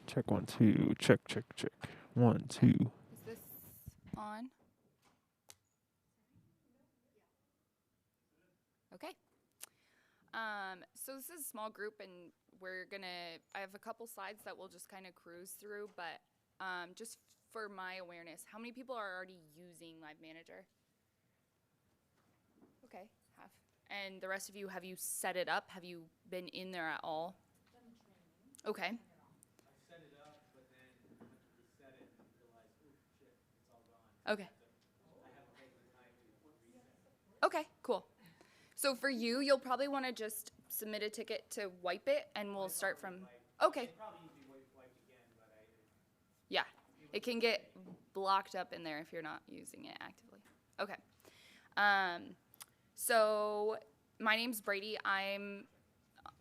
Check 1 2. Check. 1 2. Is this on? Okay. So this is a small group, and I have a couple slides that we'll just kind of cruise through, but just for my awareness, how many people are already using LiveManager? Okay, half. And the rest of you, have you set it up? Have you been in there at all? Okay. Set it up, but then went to reset it and realized, oh shit, it's all gone. Okay. I haven't taken the time to reset. Okay, cool. So for you, you'll probably want to just submit a ticket to wipe it, and we'll start from. Okay. It probably needs to be wiped again, but Yeah, it can get blocked up in there if you're not using it actively. Okay. So my name's Bradie. I'm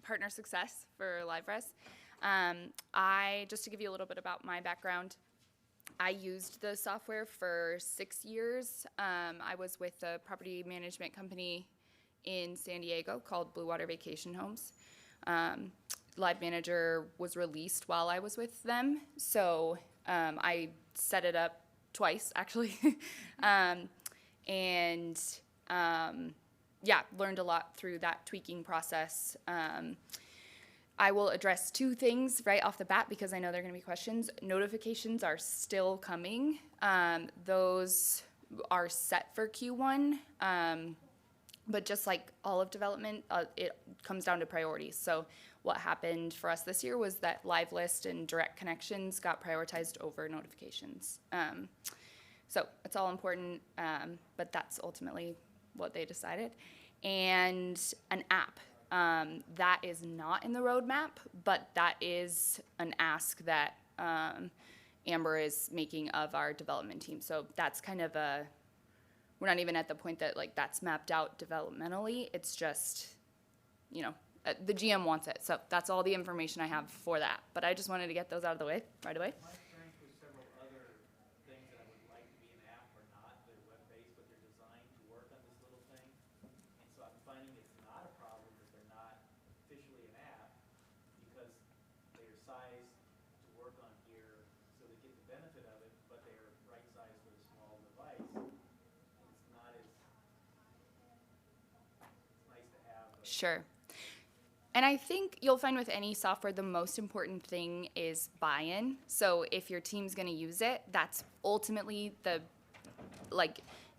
partner success for LiveRes. Just to give you a little bit about my background, I used the software for 6 years. I was with a property management company in San Diego called Blue Water Vacation Homes. LiveManager was released while I was with them, so I set it up twice, actually. Learned a lot through that tweaking process. I will address two things right off the bat because I know there are going to be questions. Notifications are still coming. Those are set for Q1, but just like all of development, it comes down to priorities. So what happened for us this year was that live list and direct connections got prioritized over notifications. So it's all important, but that's ultimately what they decided. And an app. That is not in the roadmap, but that is an ask that Amber is making of our development team. So that's kind of we're not even at the point that like that's mapped out developmentally. It's just, the GM wants it. So that's all the information I have for that. But I just wanted to get those out of the way right away. My strength with several other things that I would like to be an app or not. They're web-based, but they're designed to work on this little thing. And so I'm finding it's not a problem that they're not officially an app because they're sized to work on here so they get the benefit of it, but they're right sized for a small device. It's not as, it's nice to have. Sure. And I think you'll find with any software, the most important thing is buy-in. So if your team's going to use it, that's ultimately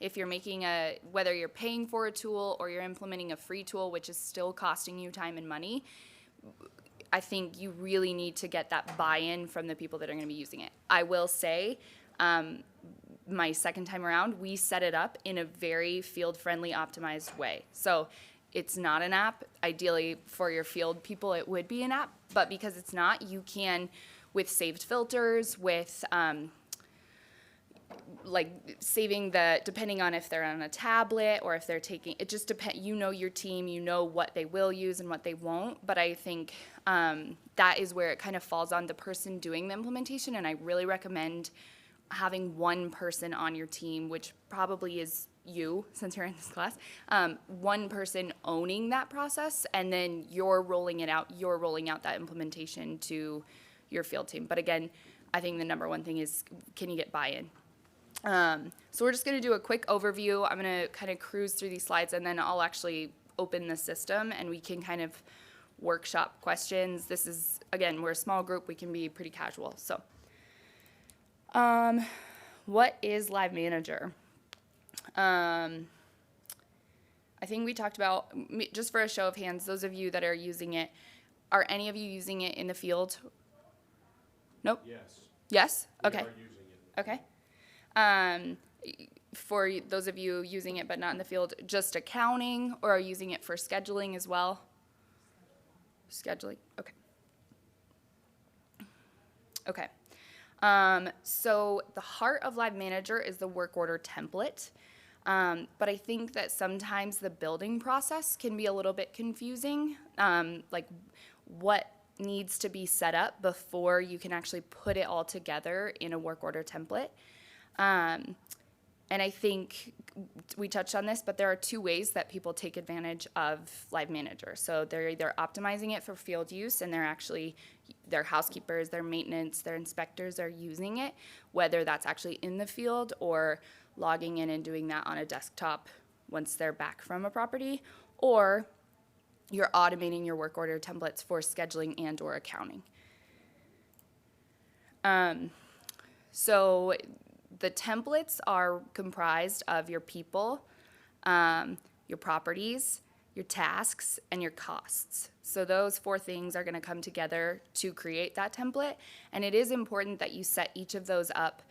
if you're making whether you're paying for a tool or you're implementing a free tool, which is still costing you time and money, I think you really need to get that buy-in from the people that are going to be using it. I will say, my second time around, we set it up in a very field-friendly, optimized way. So it's not an app. Ideally, for your field people, it would be an app. But because it's not, you can, with saved filters, with saving depending on if they're on a tablet or if they're taking, it just depends. You know your team, you know what they will use and what they won't. But I think that is where it kind of falls on the person doing the implementation. And I really recommend having one person on your team, which probably is you, since you're in this class, one person owning that process, and then you're rolling out that implementation to your field team. But again, I think the number one thing is, can you get buy-in? So we're just going to do a quick overview. I'm going to kind of cruise through these slides, and then I'll actually open the system, and we can kind of workshop questions. This is, again, we're a small group. We can be pretty casual. So what is LiveManager? I think we talked about, just for a show of hands, those of you that are using it, are any of you using it in the field? Nope? Yes. Yes? Okay. We are using it. Okay. For those of you using it but not in the field, just accounting, or are using it for scheduling as well? Scheduling, okay. Okay. So the heart of LiveManager is the work order template. But I think that sometimes the building process can be a little bit confusing, like what needs to be set up before you can actually put it all together in a work order template. And I think we touched on this, but there are two ways that people take advantage of LiveManager. So they're either optimizing it for field use, and their housekeepers, their maintenance, their inspectors are using it, whether that's actually in the field or logging in and doing that on a desktop once they're back from a property, or you're automating your work order templates for scheduling and or accounting. So the templates are comprised of your people, your properties, your tasks, and your costs. So those 4 things are going to come together to create that template. And it is important that you set each of those up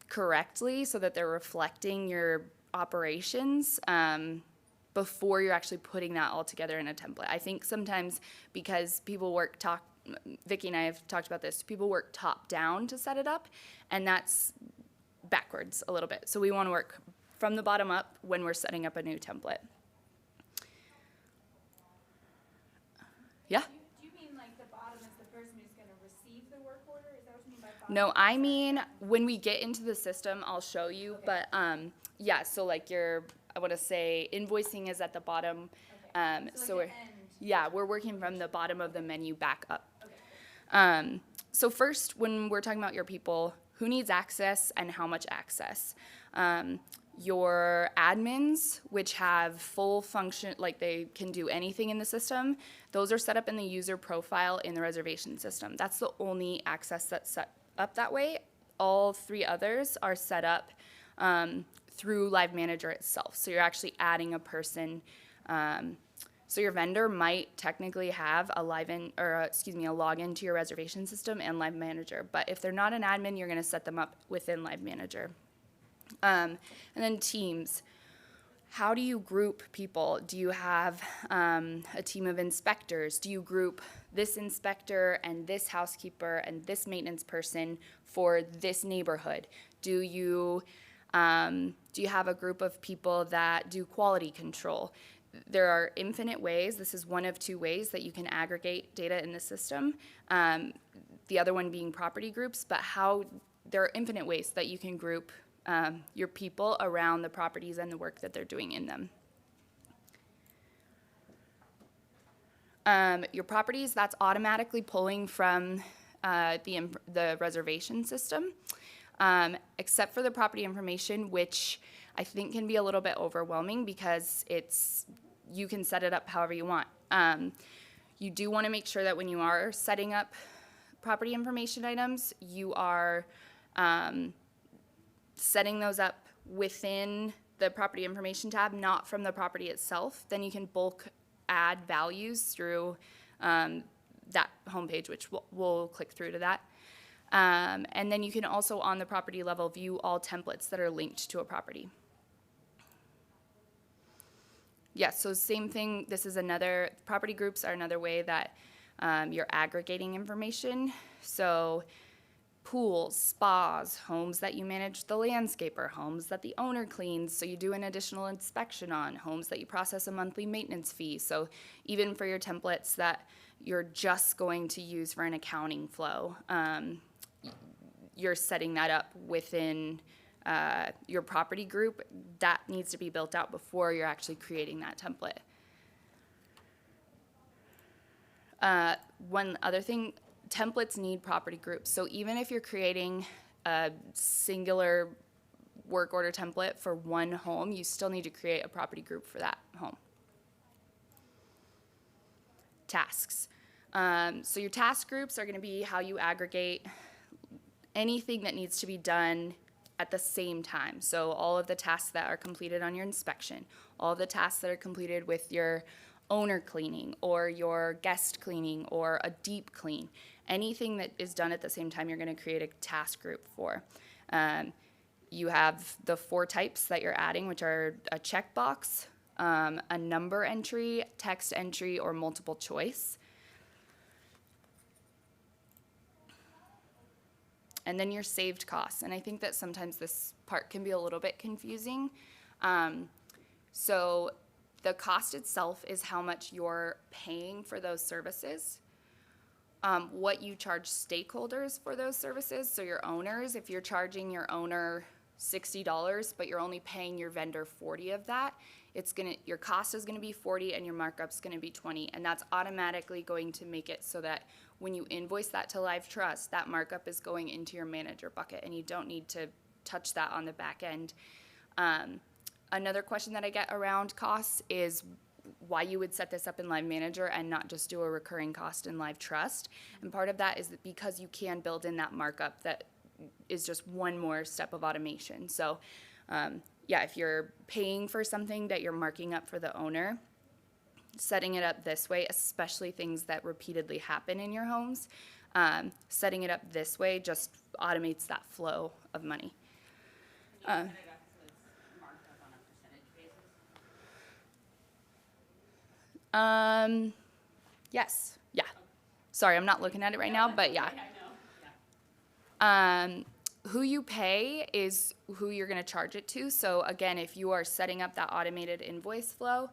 correctly so that they're reflecting your operations before you're actually putting that all together in a template. I think sometimes because people Vicki and I have talked about this, people work top down to set it up, and that's backwards a little bit. So we want to work from the bottom up when we're setting up a new template. Yeah? Do you mean like the bottom is the person who's going to receive the work order? Is that what you mean by bottom? No, I mean, when we get into the system, I'll show you, Okay. but yeah, so like I want to say invoicing is at the bottom. Okay. So like we're working from the bottom of the menu back up. Okay. So first, when we're talking about your people, who needs access and how much access? Your admins, which have full function, like they can do anything in the system, those are set up in the user profile in the reservation system. That's the only access that's set up that way. All 3 others are set up through LiveManager itself. So you're actually adding a person. So your vendor might technically have a login to your reservation system and LiveManager. But if they're not an admin, you're going to set them up within LiveManager. And then teams. How do you group people? Do you have a team of inspectors? Do you group this inspector and this housekeeper and this maintenance person for this neighborhood? Do you have a group of people that do quality control? There are infinite ways. This is one of 2 ways that you can aggregate data in the system. The other one being property groups, but there are infinite ways that you can group your people around the properties and the work that they're doing in them. Your properties, that's automatically pulling from the reservation system, except for the property information, which I think can be a little bit overwhelming because you can set it up however you want. You do want to make sure that when you are setting up property information items, you are setting those up within the property information tab, not from the property itself. Then you can bulk add values through that homepage, which we'll click through to that. And then you can also, on the property level, view all templates that are linked to a property. Yes, so same thing. Property groups are another way that you're aggregating information. So pools, spas, homes that you manage the landscaper, homes that the owner cleans, so you do an additional inspection on, homes that you process a monthly maintenance fee. So even for your templates that you're just going to use for an accounting flow, you're setting that up within your property group. That needs to be built out before you're actually creating that template. One other thing, templates need property groups. So even if you're creating a singular work order template for one home, you still need to create a property group for that home. Tasks. So your task groups are going to be how you aggregate anything that needs to be done at the same time. So all of the tasks that are completed on your inspection, all of the tasks that are completed with your owner cleaning or your guest cleaning or a deep clean. Anything that is done at the same time, you're going to create a task group for. You have the 4 types that you're adding, which are a checkbox, a number entry, text entry, or multiple choice. And then your saved costs. And I think that sometimes this part can be a little bit confusing. So the cost itself is how much you're paying for those services. What you charge stakeholders for those services, so your owners, if you're charging your owner $60, but you're only paying your vendor 40 of that, your cost is gonna be 40 and your markup's gonna be 20, and that's automatically going to make it so that when you invoice that to Live Trust, that markup is going into your manager bucket, and you don't need to touch that on the back end. Another question that I get around costs is why you would set this up in LiveManager and not just do a recurring cost in Live Trust. And part of that is that because you can build in that markup that is just one more step of automation. So yeah, if you're paying for something that you're marking up for the owner, setting it up this way, especially things that repeatedly happen in your homes, setting it up this way just automates that flow of money. Can you set it up so it's marked up on a percentage basis? Yes, yeah. Sorry, I'm not looking at it right now, but yeah. I know. Yeah. Who you pay is who you're going to charge it to. So again, if you are setting up that automated invoice flow,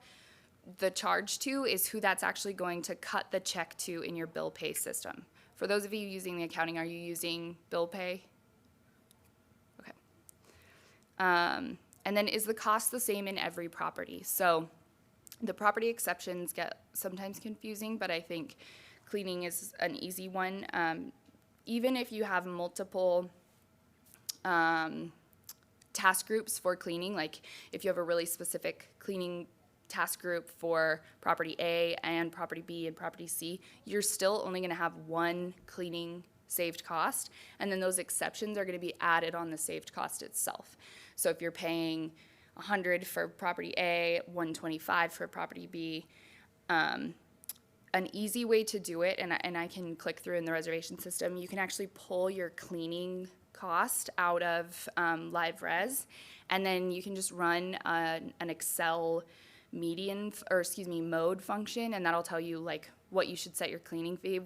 the charge to is who that's actually going to cut the check to in your bill pay system. For those of you using the accounting, are you using bill pay? Okay. And then is the cost the same in every property? So the property exceptions get sometimes confusing, but I think cleaning is an easy one. Even if you have multiple task groups for cleaning, like if you have a really specific cleaning task group for property A and property B and property C, you're still only going to have one cleaning saved cost, and then those exceptions are going to be added on the saved cost itself. So if you're paying $100 for property A, $125 for property B, an easy way to do it, and I can click through in the reservation system, you can actually pull your cleaning cost out of LiveRes, and then you can just run an Excel mode function, and that'll tell you like what you should set your cleaning fee,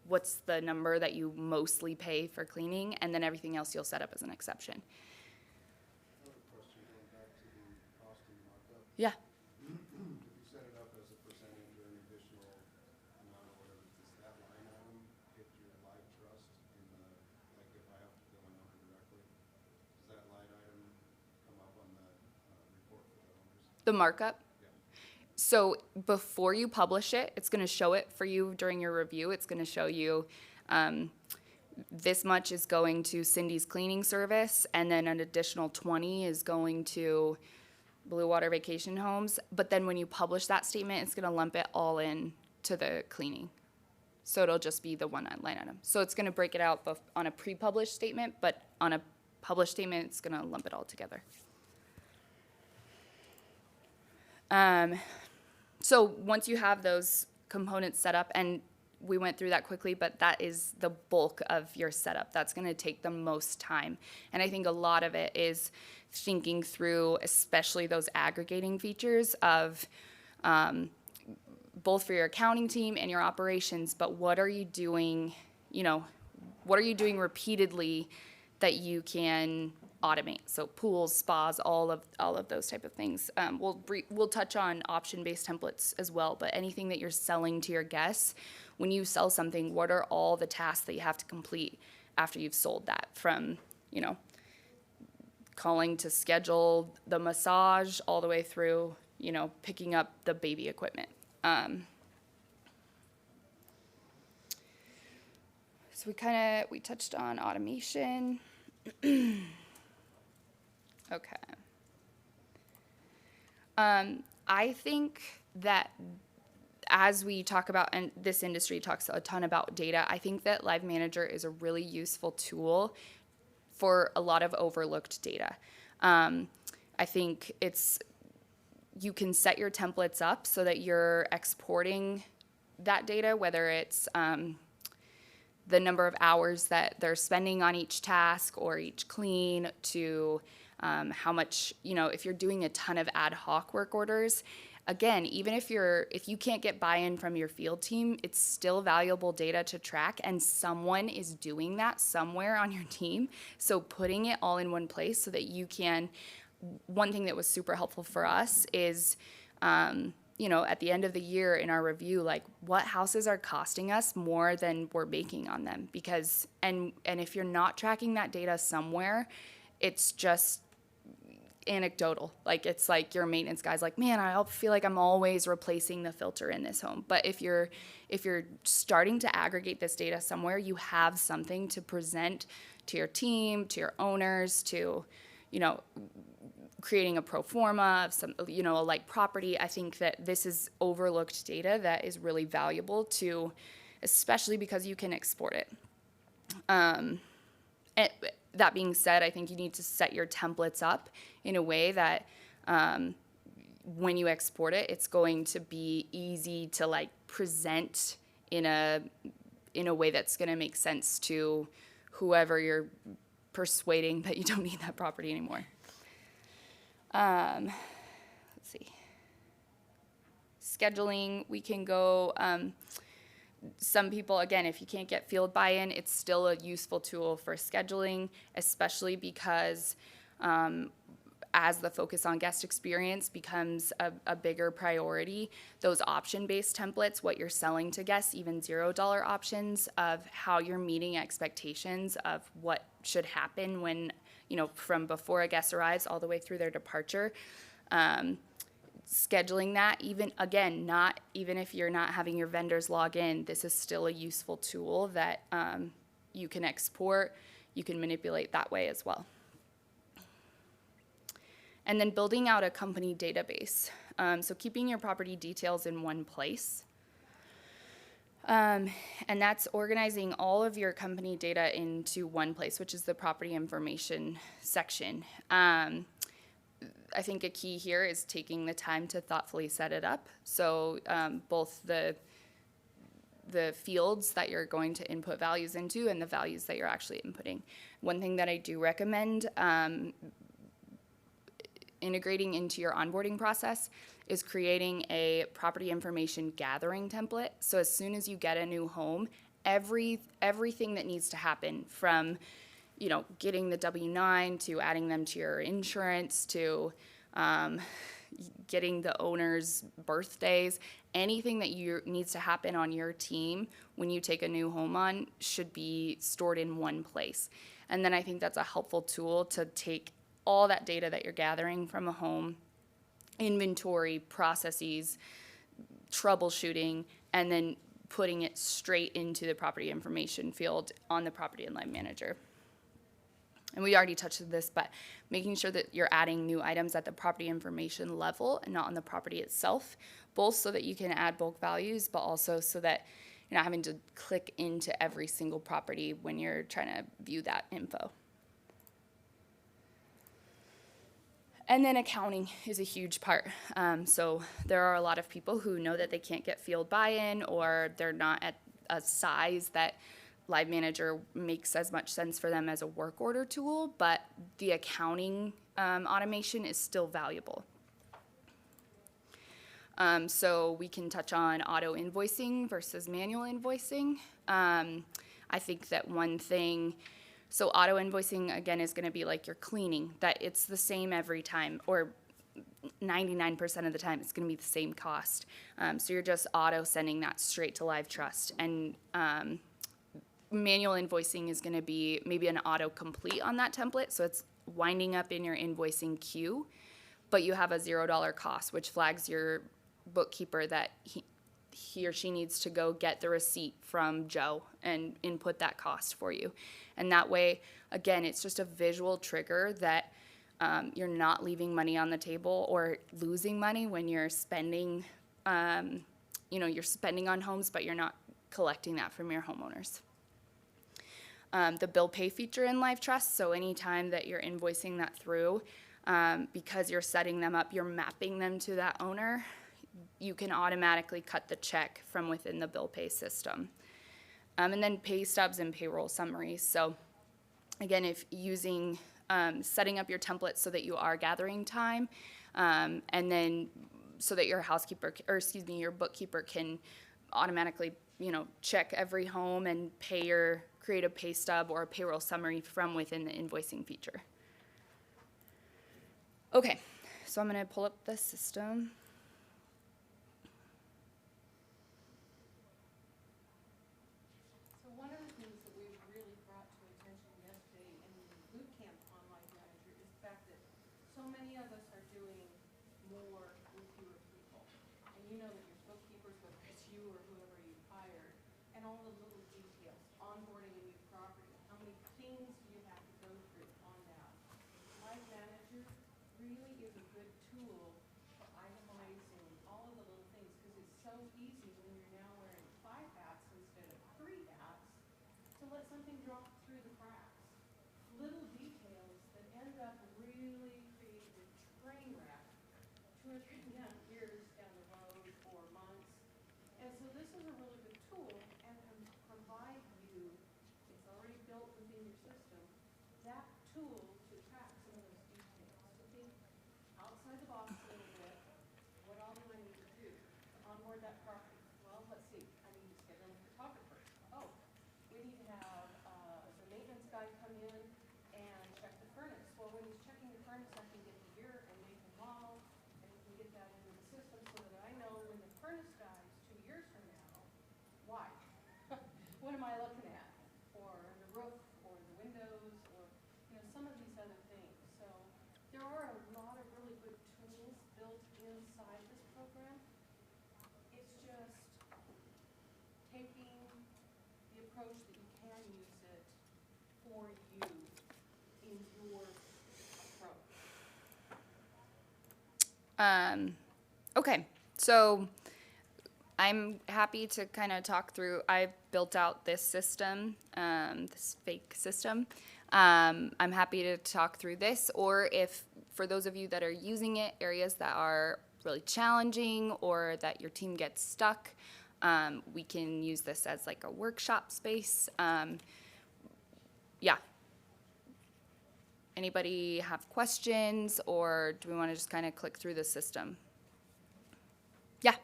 what's the number that you mostly pay for cleaning, and then everything else you'll set up as an exception. Another question going back to the cost and markup. Yeah. If you set it up as a percentage or an additional amount or whatever, does that line item hit your Live Trust in the, like if I have to bill a number directly, does that line item come up on the report for the owners? The markup? So before you publish it, it's going to show it for you during your review. It's going to show you this much is going to Cindy's cleaning service, and then an additional 20 is going to Blue Water Vacation Homes. But then when you publish that statement, it's going to lump it all in to the cleaning. So it'll just be the one line item. So it's going to break it out on a pre-published statement, but on a published statement, it's going to lump it all together. So once you have those components set up, and we went through that quickly, but that is the bulk of your setup. That's going to take the most time. And I think a lot of it is thinking through, especially those aggregating features of both for your accounting team and your operations, but what are you doing, what are you doing repeatedly that you can automate? So pools, spas, all of those type of things. We'll touch on option-based templates as well, but anything that you're selling to your guests, when you sell something, what are all the tasks that you have to complete after you've sold that? From, calling to schedule the massage all the way through, picking up the baby equipment. So we touched on automation. Okay. I think that as we talk about, and this industry talks a ton about data, I think that LiveManager is a really useful tool for a lot of overlooked data. I think you can set your templates up so that you're exporting that data, whether it's the number of hours that they're spending on each task or each clean, to how much, if you're doing a ton of ad hoc work orders. Again, even if you can't get buy-in from your field team, it's still valuable data to track, and someone is doing that somewhere on your team. So putting it all in one place so that you can, one thing that was super helpful for us is, at the end of the year in our review, like what houses are costing us more than we're making on them, because, and if you're not tracking that data somewhere, it's just anecdotal. Like, it's like your maintenance guy's like, man, I feel like I'm always replacing the filter in this home. But if you're starting to aggregate this data somewhere, you have something to present to your team, to your owners, to, you know, creating a pro forma of some, you know, a like property. I think that this is overlooked data that is really valuable to, especially because you can export it. And that being said, I think you need to set your templates up in a way that when you export it, it's going to be easy to like present in a way that's going to make sense to whoever you're persuading that you don't need that property anymore. Let's see. Scheduling, we can go, some people, again, if you can't get field buy-in, it's still a useful tool for scheduling, especially because as the focus on guest experience becomes a bigger priority, those option-based templates, what you're selling to guests, even $0 options of how you're meeting expectations of what should happen when, you know, from before a guest arrives all the way through their departure. Scheduling that, even again, not even if you're not having your vendors log in, this is still a useful tool that you can export, you can manipulate that way as well. And then building out a company database. So keeping your property details in one place. And that's organizing all of your company data into one place, which is the property information section. I think a key here is taking the time to thoughtfully set it up. So both the fields that you're going to input values into and the values that you're actually inputting. One thing that I do recommend integrating into your onboarding process is creating a property information gathering template. So as soon as you get a new home, everything that needs to happen from, you know, getting the W-9 to adding them to your insurance to getting the owner's birthdays, anything that needs to happen on your team when you take a new home on should be stored in one place. And then I think that's a helpful tool to take all that data that you're gathering from a home, inventory, processes, troubleshooting, and then putting it straight into the property information field on the property and LiveManager. And we already touched on this, but making sure that you're adding new items at the property information level and not on the property itself, both so that you can add bulk values, but also so that you're not having to click into every single property when you're trying to view that info. And then accounting is a huge part. So there are a lot of people who know that they can't get field buy-in, or they're not at a size that LiveManager makes as much sense for them as a work order tool, but the accounting automation is still valuable. So we can touch on auto invoicing versus manual invoicing. I think that one thing, so auto invoicing again is going to be like your cleaning, that it's the same every time, or 99% of the time it's going to be the same cost. So you're just auto sending that straight to LiveTrust. And manual invoicing is going to be maybe an auto complete on that template, so it's winding up in your invoicing queue, but you have a $0 cost, which flags your bookkeeper that he or she needs to go get the receipt from Joe and input that cost for you. And that way, again, it's just a visual trigger that you're not leaving money on the table or losing money when you're spending, you're spending on homes, but you're not collecting that from your homeowners. The bill pay feature in LiveTrust, so anytime that you're invoicing that through, because you're setting them up, you're mapping them to that owner, you can automatically cut the check from within the bill pay system. And then pay stubs and payroll summaries. So again, if using, setting up your templates so that you are gathering time, and then so that your your bookkeeper can automatically, check every home and create a pay stub or a payroll summary from within the invoicing feature. Okay, so I'm gonna pull up the system. So one of the things that we really brought to attention yesterday in the boot camp on LiveManager you know that your bookkeepers, whether it's you or whoever you hired, and all the little details, onboarding a new property, how many things do you have to go through on that? LiveManager really is a good tool for itemizing all of the little things, because it's so easy when you're now wearing 5 hats instead of 3 hats to let something drop through the cracks. Little details that end up really creating a train wreck 2 or 3 years down the road or months. And so this is a really good tool and can provide you, it's already built within your system, that tool to track some of those details. To think outside the box a little bit, what all do I need to do to onboard that property? Well, let's see, I need to schedule a photographer. Oh, we need to have the maintenance guy come in and check the furnace. Well, when he's checking the furnace, I can get the year and make and model, and we can get that into the system so that I know when the furnace dies 2 years from now, why? What am I looking at? Or the roof, or the windows, or some of these other things. So there are a lot of really good tools built inside this program. It's just taking the approach that you can use it for you in your approach. Okay, so I'm happy to kind of talk through. I've built out this system, this fake system. I'm happy to talk through this, or if for those of you that are using it, areas that are really challenging or that your team gets stuck, we can use this as like a workshop space. Yeah. Anybody have questions, or do we want to just kind of click through the system? Yeah.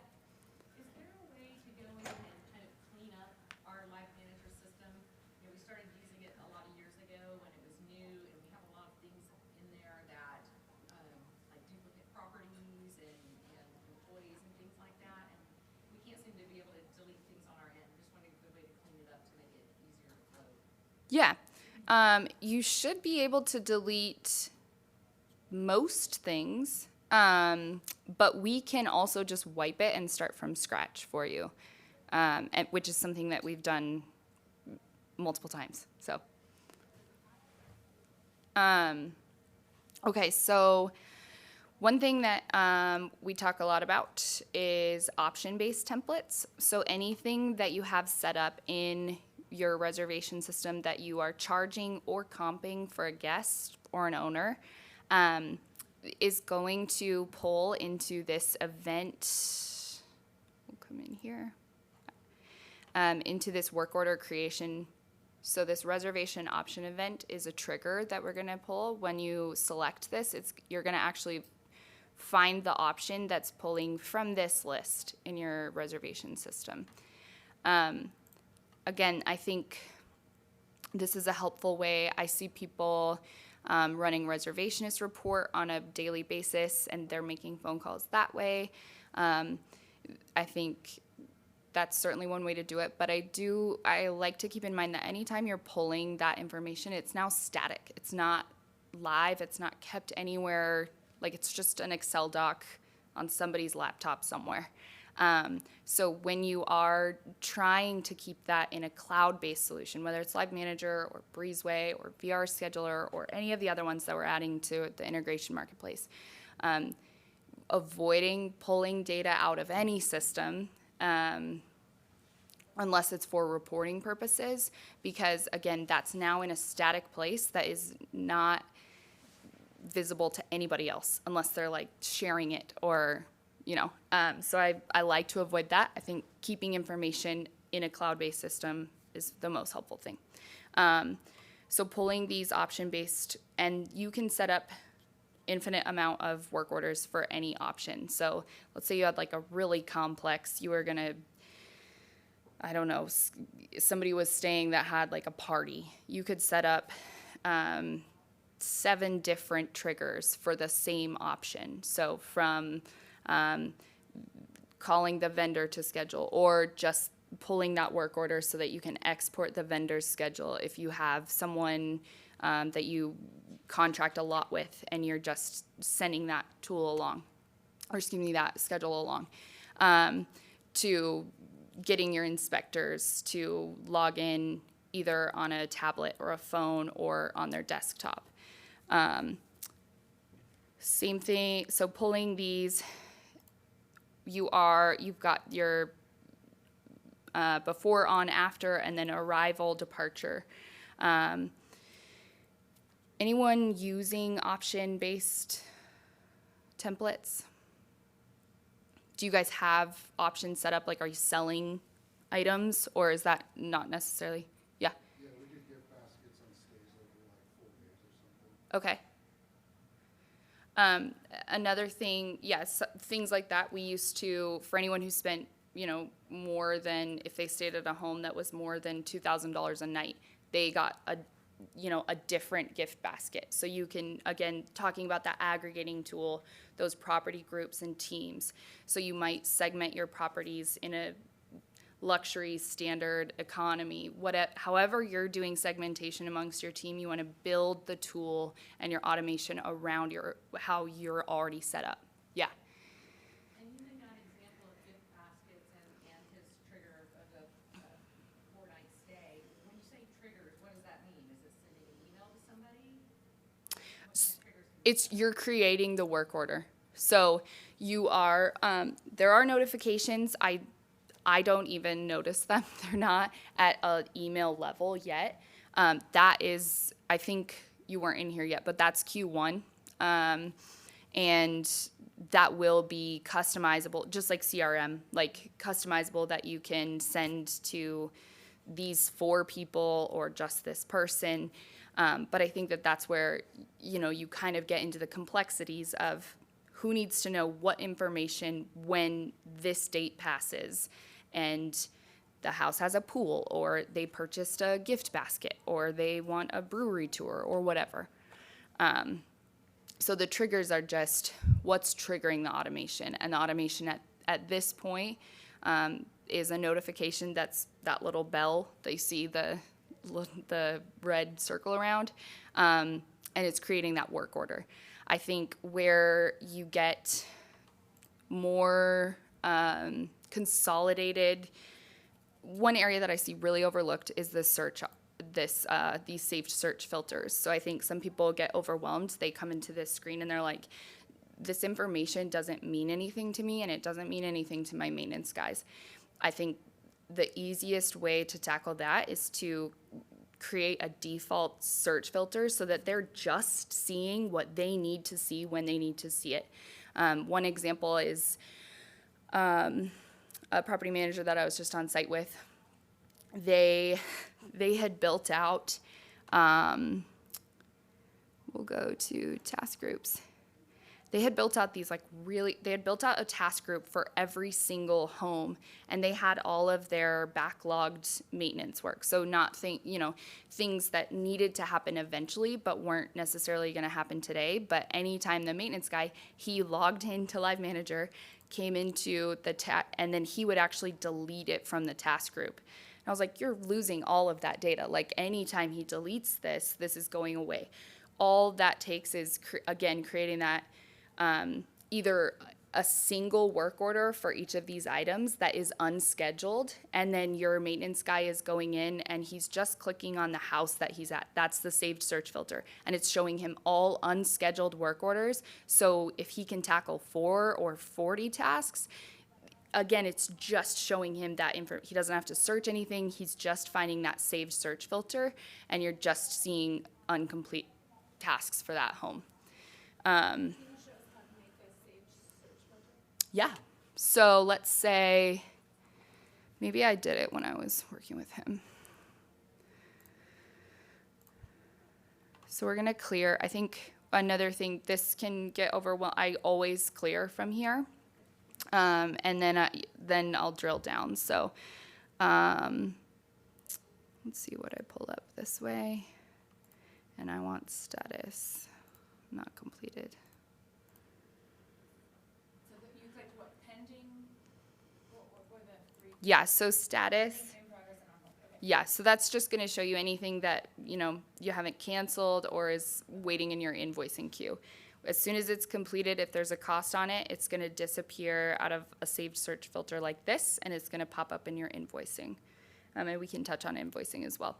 Is there a way to go in and kind of clean up our LiveManager system? We started using it a lot of years ago when it was new, and we have a lot of things in there that, like duplicate properties and employees and things like that, and we can't seem to be able to delete things on our end. Just wondering if there's a way to clean it up to make it easier to flow. Yeah. You should be able to delete most things, but we can also just wipe it and start from scratch for you, which is something that we've done multiple times. So, okay, so one thing that we talk a lot about is option-based templates. So anything that you have set up in your reservation system that you are charging or comping for a guest or an owner is going to pull into this event. We'll come in here. Into this work order creation. So this reservation option event is a trigger that we're going to pull. When you select this, you're going to actually find the option that's pulling from this list in your reservation system. Again, I think this is a helpful way. I see people running reservationist report on a daily basis, and they're making phone calls that way. I think that's certainly one way to do it, but I like to keep in mind that anytime you're pulling that information, it's now static. It's not live. It's not kept anywhere. Like, it's just an Excel doc on somebody's laptop somewhere. So when you are trying to keep that in a cloud-based solution, whether it's LiveManager or Breezeway or VR Scheduler or any of the other ones that we're adding to the integration marketplace, avoiding pulling data out of any system unless it's for reporting purposes, because, again, that's now in a static place that is not visible to anybody else unless they're, like, sharing it or so I like to avoid that. I think keeping information in a cloud-based system is the most helpful thing. So pulling these option-based, and you can set up infinite amount of work orders for any option. So let's say you had like a really complex, you were gonna, I don't know, somebody was staying that had like a party. You could set up 7 different triggers for the same option. So from calling the vendor to schedule, or just pulling that work order so that you can export the vendor's schedule if you have someone that you contract a lot with and you're just sending that tool along, or excuse me, that schedule along. to getting your inspectors to log in either on a tablet or a phone or on their desktop. Same thing, so pulling these, you've got your before, on, after, and then arrival, departure. Anyone using option-based templates? Do you guys have options set up? Like, are you selling items, or is that not necessarily? Yeah. Yeah, we did gift baskets on stays over like 4 days or something. Okay. Another thing, yes, things like that. We used to, for anyone who spent, more than, if they stayed at a home that was more than $2,000 a night, they got a different gift basket. So you can, again, talking about that aggregating tool, those property groups and teams. So you might segment your properties in a luxury, standard, economy, however you're doing segmentation amongst your team, you want to build the tool and your automation around how you're already set up. Yeah. And using that example of gift baskets and his trigger of the 4-night stay, when you say triggers, what does that mean? Is it sending an email to somebody? What kind of triggers can You're creating the work order. So you are, there are notifications. I don't even notice them. They're not at an email level yet. That is, I think you weren't in here yet, but that's Q1. And that will be customizable, just like CRM, like customizable that you can send to these 4 people or just this person. But I think that that's where, you kind of get into the complexities of who needs to know what information when this date passes. And the house has a pool, or they purchased a gift basket, or they want a brewery tour, or whatever. So the triggers are just what's triggering the automation. And the automation at this point is a notification that's that little bell that you see the red circle around, and it's creating that work order. I think where you get more consolidated, one area that I see really overlooked is the search, these saved search filters. So I think some people get overwhelmed. They come into this screen and they're like, this information doesn't mean anything to me, and it doesn't mean anything to my maintenance guys. I think the easiest way to tackle that is to create a default search filter so that they're just seeing what they need to see when they need to see it. One example is a property manager that I was just on site with. They had built out, we'll go to task groups. They had built out they had built out a task group for every single home, and they had all of their backlogged maintenance work. So not things that needed to happen eventually, but weren't necessarily going to happen today. But anytime the maintenance guy, he logged into LiveManager, came into the and then he would actually delete it from the task group. And I was like, you're losing all of that data. Like, anytime he deletes this is going away. All that takes is, again, creating that either a single work order for each of these items that is unscheduled, and then your maintenance guy is going in and he's just clicking on the house that he's at. That's the saved search filter, and it's showing him all unscheduled work orders. So if he can tackle 4 or 40 tasks, again, it's just showing him that info. He doesn't have to search anything. He's just finding that saved search filter, and you're just seeing incomplete tasks for that home. Yeah. So let's say, maybe I did it when I was working with him. So we're going to clear. I think another thing, this can get overwhelmed. I always clear from here. And then I'll drill down. So let's see what I pulled up this way. And I want status, not completed. So that you clicked what, pending? What were the 3? Yeah, so status. In progress and ongoing. Okay. Yeah, so that's just going to show you anything that, you haven't canceled or is waiting in your invoicing queue. As soon as it's completed, if there's a cost on it, it's going to disappear out of a saved search filter like this, and it's going to pop up in your invoicing. And we can touch on invoicing as well.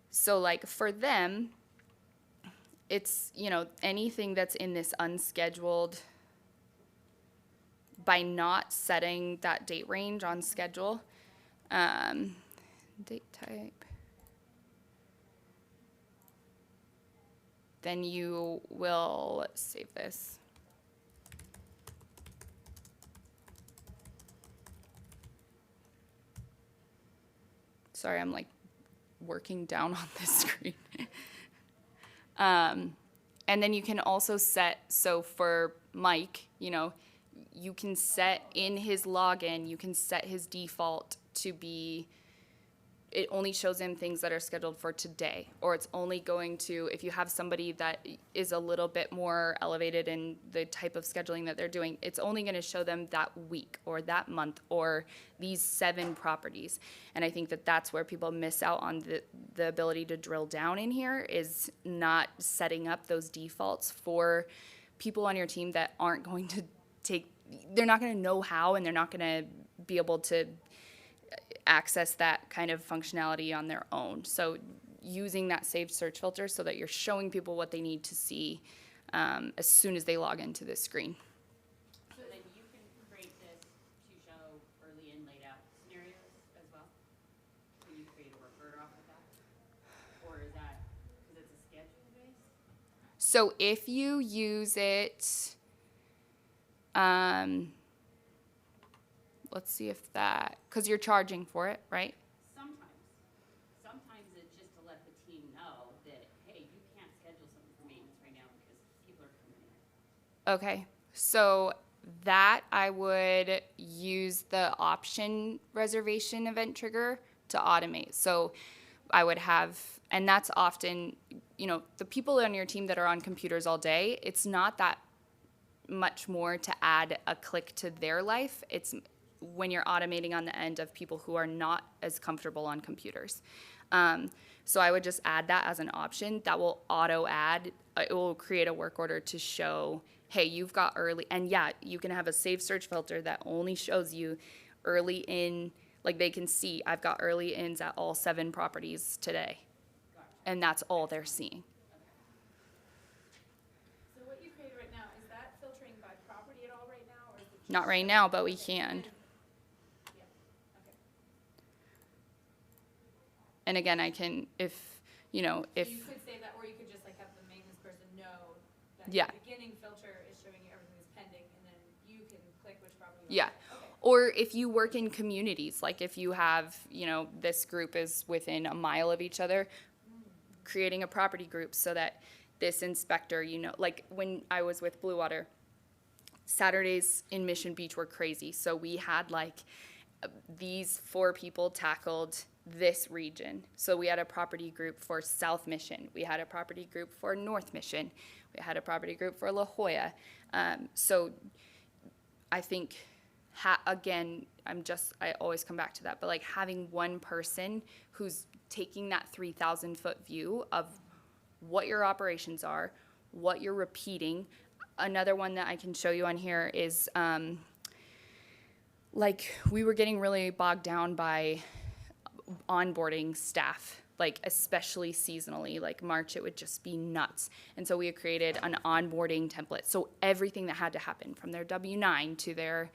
So like for them, it's, you know, anything that's in this unscheduled, by not setting that date range on schedule, date type, then you will, let's save this. Sorry, I'm like working down on this screen. And then you can also set, so for Mike, you know, you can set in his login, you can set his default to be, it only shows him things that are scheduled for today, or it's only going to, if you have somebody that is a little bit more elevated in the type of scheduling that they're doing, it's only going to show them that week or that month or these 7 properties. And I think that that's where people miss out on the ability to drill down in here, is not setting up those defaults for people on your team that aren't going to they're not going to know how, and they're not going to be able to access that kind of functionality on their own. So using that saved search filter so that you're showing people what they need to see as soon as they log into this screen. So then you can create this to show early and late out scenarios as well? Can you create a work order off of that? Or is that, because it's a schedule based? So if you use it, let's see if that, because you're charging for it, right? Sometimes it's just to let the team know that, hey, you can't schedule something for maintenance right now because people are coming in. Okay, so that I would use the option reservation event trigger to automate. So I would have, and that's often, you know, the people on your team that are on computers all day, it's not that much more to add a click to their life. It's when you're automating on the end of people who are not as comfortable on computers. So I would just add that as an option. That will auto add, it will create a work order to show, hey, you've got early, and yeah, you can have a save search filter that only shows you early in, like they can see, I've got early ins at all 7 properties today. And that's all they're seeing. So what you created right now, is that filtering by property at all right now, or is it just? Not right now, but we can. Yeah, okay. And again, I can, if, you know, if, You could say that, or you could just like have the maintenance person know that Yeah. the beginning filter is showing you everything that's pending, and then you can click which property. yeah. Or if you work in communities, like if you have, you know, this group is within a mile of each other, creating a property group so that this inspector, you know, like when I was with Blue Water, Saturdays in Mission Beach were crazy. So we had like these 4 people tackled this region. So we had a property group for South Mission. We had a property group for North Mission. We had a property group for La Jolla. So I think, again, I always come back to that, but like having one person who's taking that 3,000 foot view of what your operations are, what you're repeating. Another one that I can show you on here is like we were getting really bogged down by onboarding staff, like especially seasonally, like March, it would just be nuts. And so we had created an onboarding template. So everything that had to happen from their W-9 to their,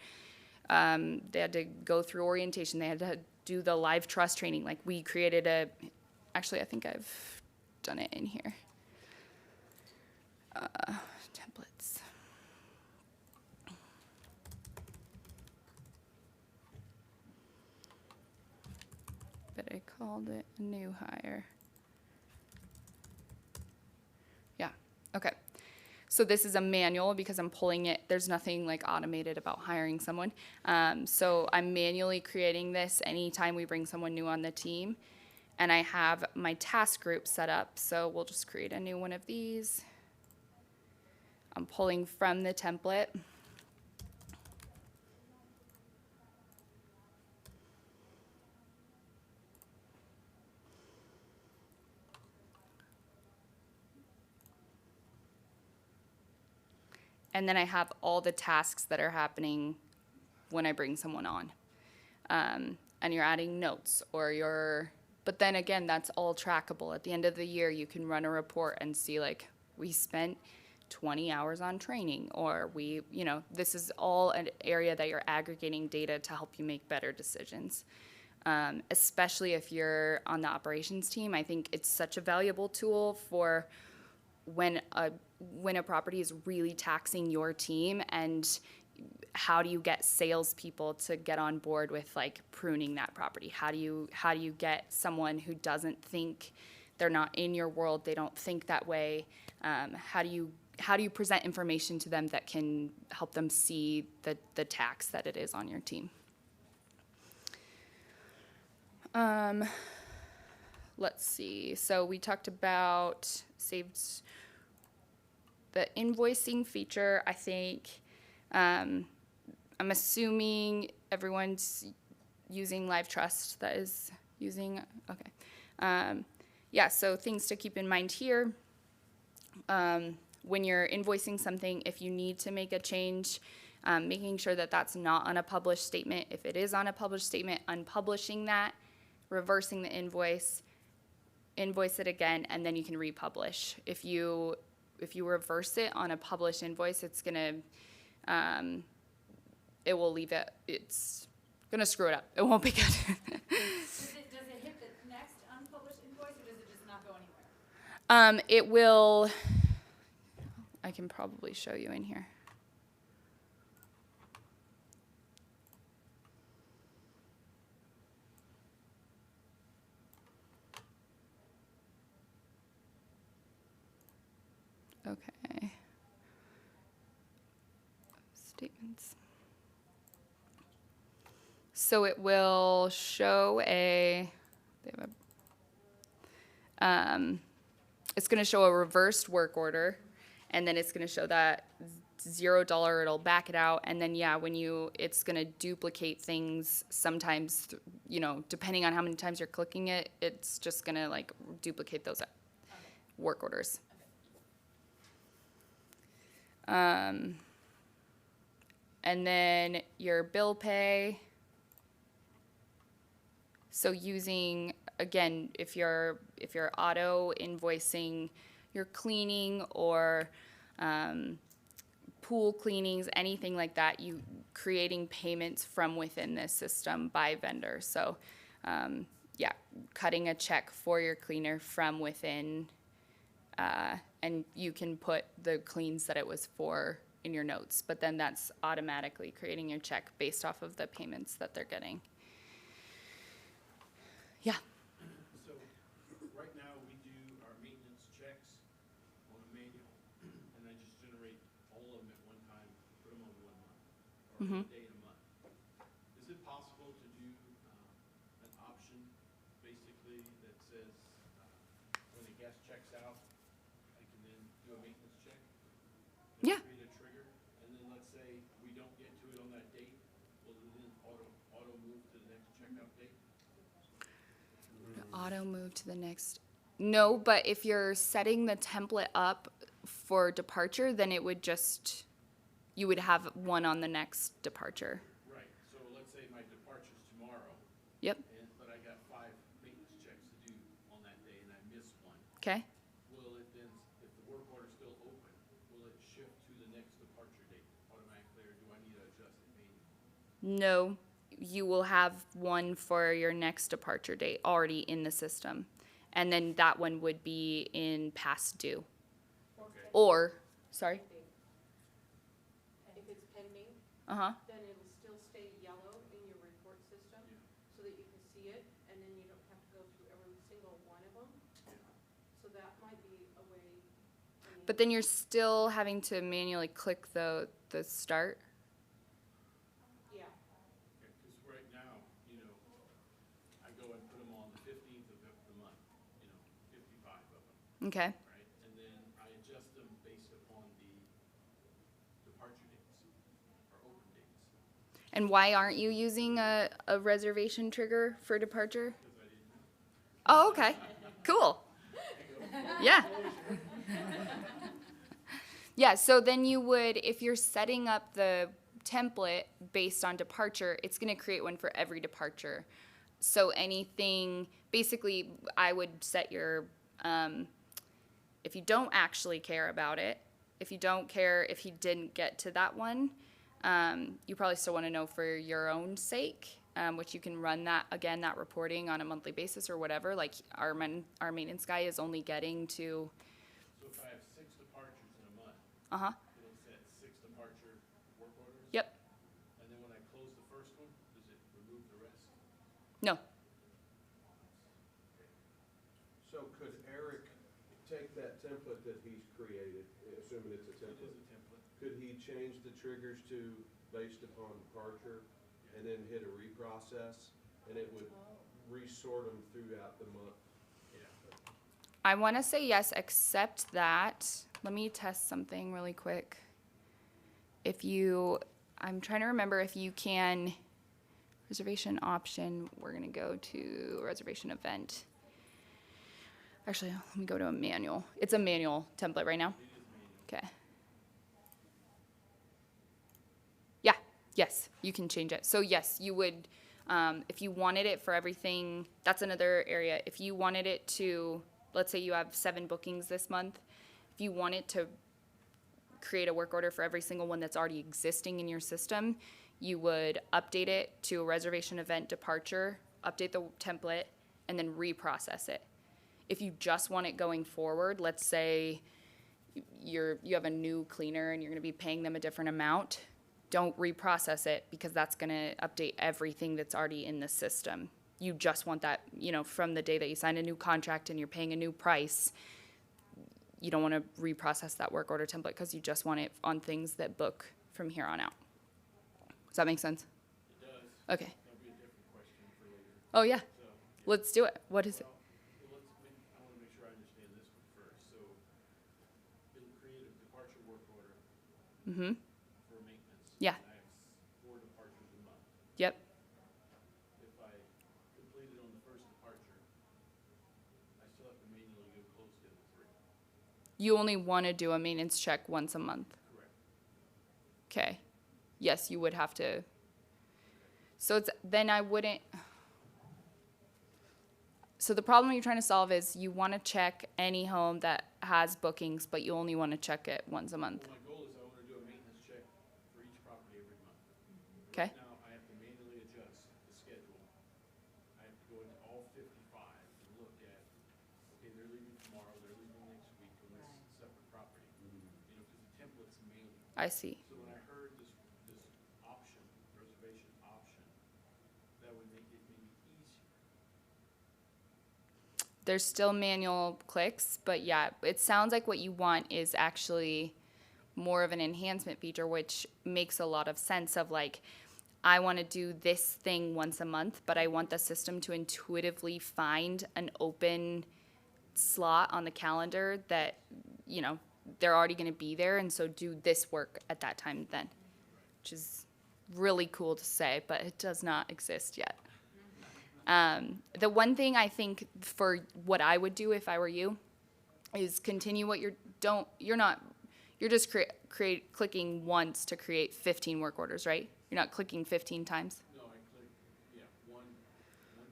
they had to go through orientation, they had to do the live trust training. Like we created actually I think I've done it in here. Templates. But I called it a new hire. Yeah, okay. So this is a manual because I'm pulling it. There's nothing like automated about hiring someone. So I'm manually creating this anytime we bring someone new on the team. And I have my task group set up. So we'll just create a new one of these. I'm pulling from the template. And then I have all the tasks that are happening when I bring someone on. And you're adding notes but then again, that's all trackable. At the end of the year, you can run a report and see like, we spent 20 hours on training, or this is all an area that you're aggregating data to help you make better decisions. Especially if you're on the operations team, I think it's such a valuable tool for when a property is really taxing your team, and how do you get salespeople to get on board with like pruning that property? How do you get someone who doesn't think, they're not in your world, they don't think that way? How do you present information to them that can help them see the tax that it is on your team? Let's see. So we talked about saved the invoicing feature. I think I'm assuming everyone's using LiveTrust. That is using, okay. Yeah, so things to keep in mind here. When you're invoicing something, if you need to make a change, making sure that that's not on a published statement. If it is on a published statement, unpublishing that, reversing the invoice it again, and then you can republish. If you reverse it on a published invoice, it's gonna, it's gonna screw it up. It won't be good. Does it hit the next unpublished invoice, or does it just not go anywhere? It will, I can probably show you in here. Okay. Statements. So it will show it's going to show a reversed work order, and then it's going to show that $0, it'll back it out, and then it's going to duplicate things sometimes, depending on how many times you're clicking it, it's just going to like duplicate those work orders. And then your bill pay. So using, again, if you're auto invoicing your cleaning or pool cleanings, anything like that, you creating payments from within this system by vendor. So cutting a check for your cleaner from within, and you can put the cleans that it was for in your notes, but then that's automatically creating your check based off of the payments that they're getting. Yeah. So right now we do our maintenance checks on a manual, and I just generate all of them at one time, put them on 1 month, or one day in a month. Is it possible to do an option basically that says when a guest checks out, I can then do a maintenance check? Yeah. Create a trigger, and then let's say we don't get to it on that date, will it then auto move to the next checkout date? Auto move to the next. No, but if you're setting the template up for departure, then it would you would have one on the next departure. Right, so let's say my departure's tomorrow. Yep. But I got 5 maintenance checks to do on that day and I miss one. Okay. Will it then, if the work order's still open, will it shift to the next departure date automatically, or do I need to adjust it manually? No, you will have one for your next departure date already in the system. And then that one would be in past due. Okay. Or, sorry? If it's pending, Uh-huh. then it'll still stay yellow in your report system, so that you can see it, and then you don't have to go through every single one of them. So that might be a way. But then you're still having to manually click the start. Yeah, Because right now, I go and put them on the 15th of the month, 55 of them, Okay. right? And then I adjust them based upon the departure dates or open dates. And why aren't you using a reservation trigger for departure? Because I didn't know. Oh, okay. Cool. Yeah. Yeah, so then you would, if you're setting up the template based on departure, it's going to create one for every departure. So anything, basically, I would set your, if you don't actually care about it, if you don't care if he didn't get to that one, you probably still want to know for your own sake, which you can run that, again, that reporting on a monthly basis or whatever. Like our maintenance guy is only getting to, So if I have 6 departures in a month, uh-huh, it'll set 6 departure work orders? yep, And then when I close the first one, does it remove the rest? no. So could Eric take that template that he's created, assuming it's a It template? is a template. Could he change the triggers to based upon departure and then hit a reprocess? And it would resort them throughout the month? I want to say yes, except that, let me test something really quick. If you, I'm trying to remember if you can, reservation option, we're going to go to reservation event. Actually, let me go to a manual. It's a manual template right now. Okay. Yeah, yes, you can change it. So yes, you would, if you wanted it for everything, that's another area. If you wanted it to, let's say you have 7 bookings this month, if you want it to create a work order for every single one that's already existing in your system, you would update it to a reservation event departure, update the template, and then reprocess it. If you just want it going forward, let's say you have a new cleaner and you're going to be paying them a different amount, don't reprocess it because that's going to update everything that's already in the system. You just want that, you know, from the day that you sign a new contract and you're paying a new price, you don't want to reprocess that work order template because you just want it on things that book from here on out. Does that make sense? It does. Okay. That'll be a different question for later. Oh, yeah. So, Let's do it. What is it? well, I want to make sure I understand this one first. So it'll create a departure work order Mm-hmm. for maintenance. Yeah. And I have 4 departures a month. Yep. If I complete it on the first departure, I still have to manually go close the other 3. You only want to do a maintenance check once a month. Correct. Okay. Yes, you would have to. So it's, then I wouldn't. So the problem you're trying to solve is you want to check any home that has bookings, but you only want to check it once a month. Well, my goal is I want to do a maintenance check for each property every month. Okay. Right now, I have to manually adjust the schedule. I have to go into all 55 and look at, okay, they're leaving tomorrow, they're leaving next week on this separate property. You know, because the template's manual. I see. So when I heard this option, reservation option, that would make it maybe easier. There's still manual clicks, but yeah, it sounds like what you want is actually more of an enhancement feature, which makes a lot of sense of like, I want to do this thing once a month, but I want the system to intuitively find an open slot on the calendar that, you know, they're already going to be there, and so do this work at that time then, which is really cool to say, but it does not exist yet. The one thing I think for what I would do if I were you is continue what you're just clicking once to create 15 work orders, right? You're not clicking 15 times. No, I click, yeah, one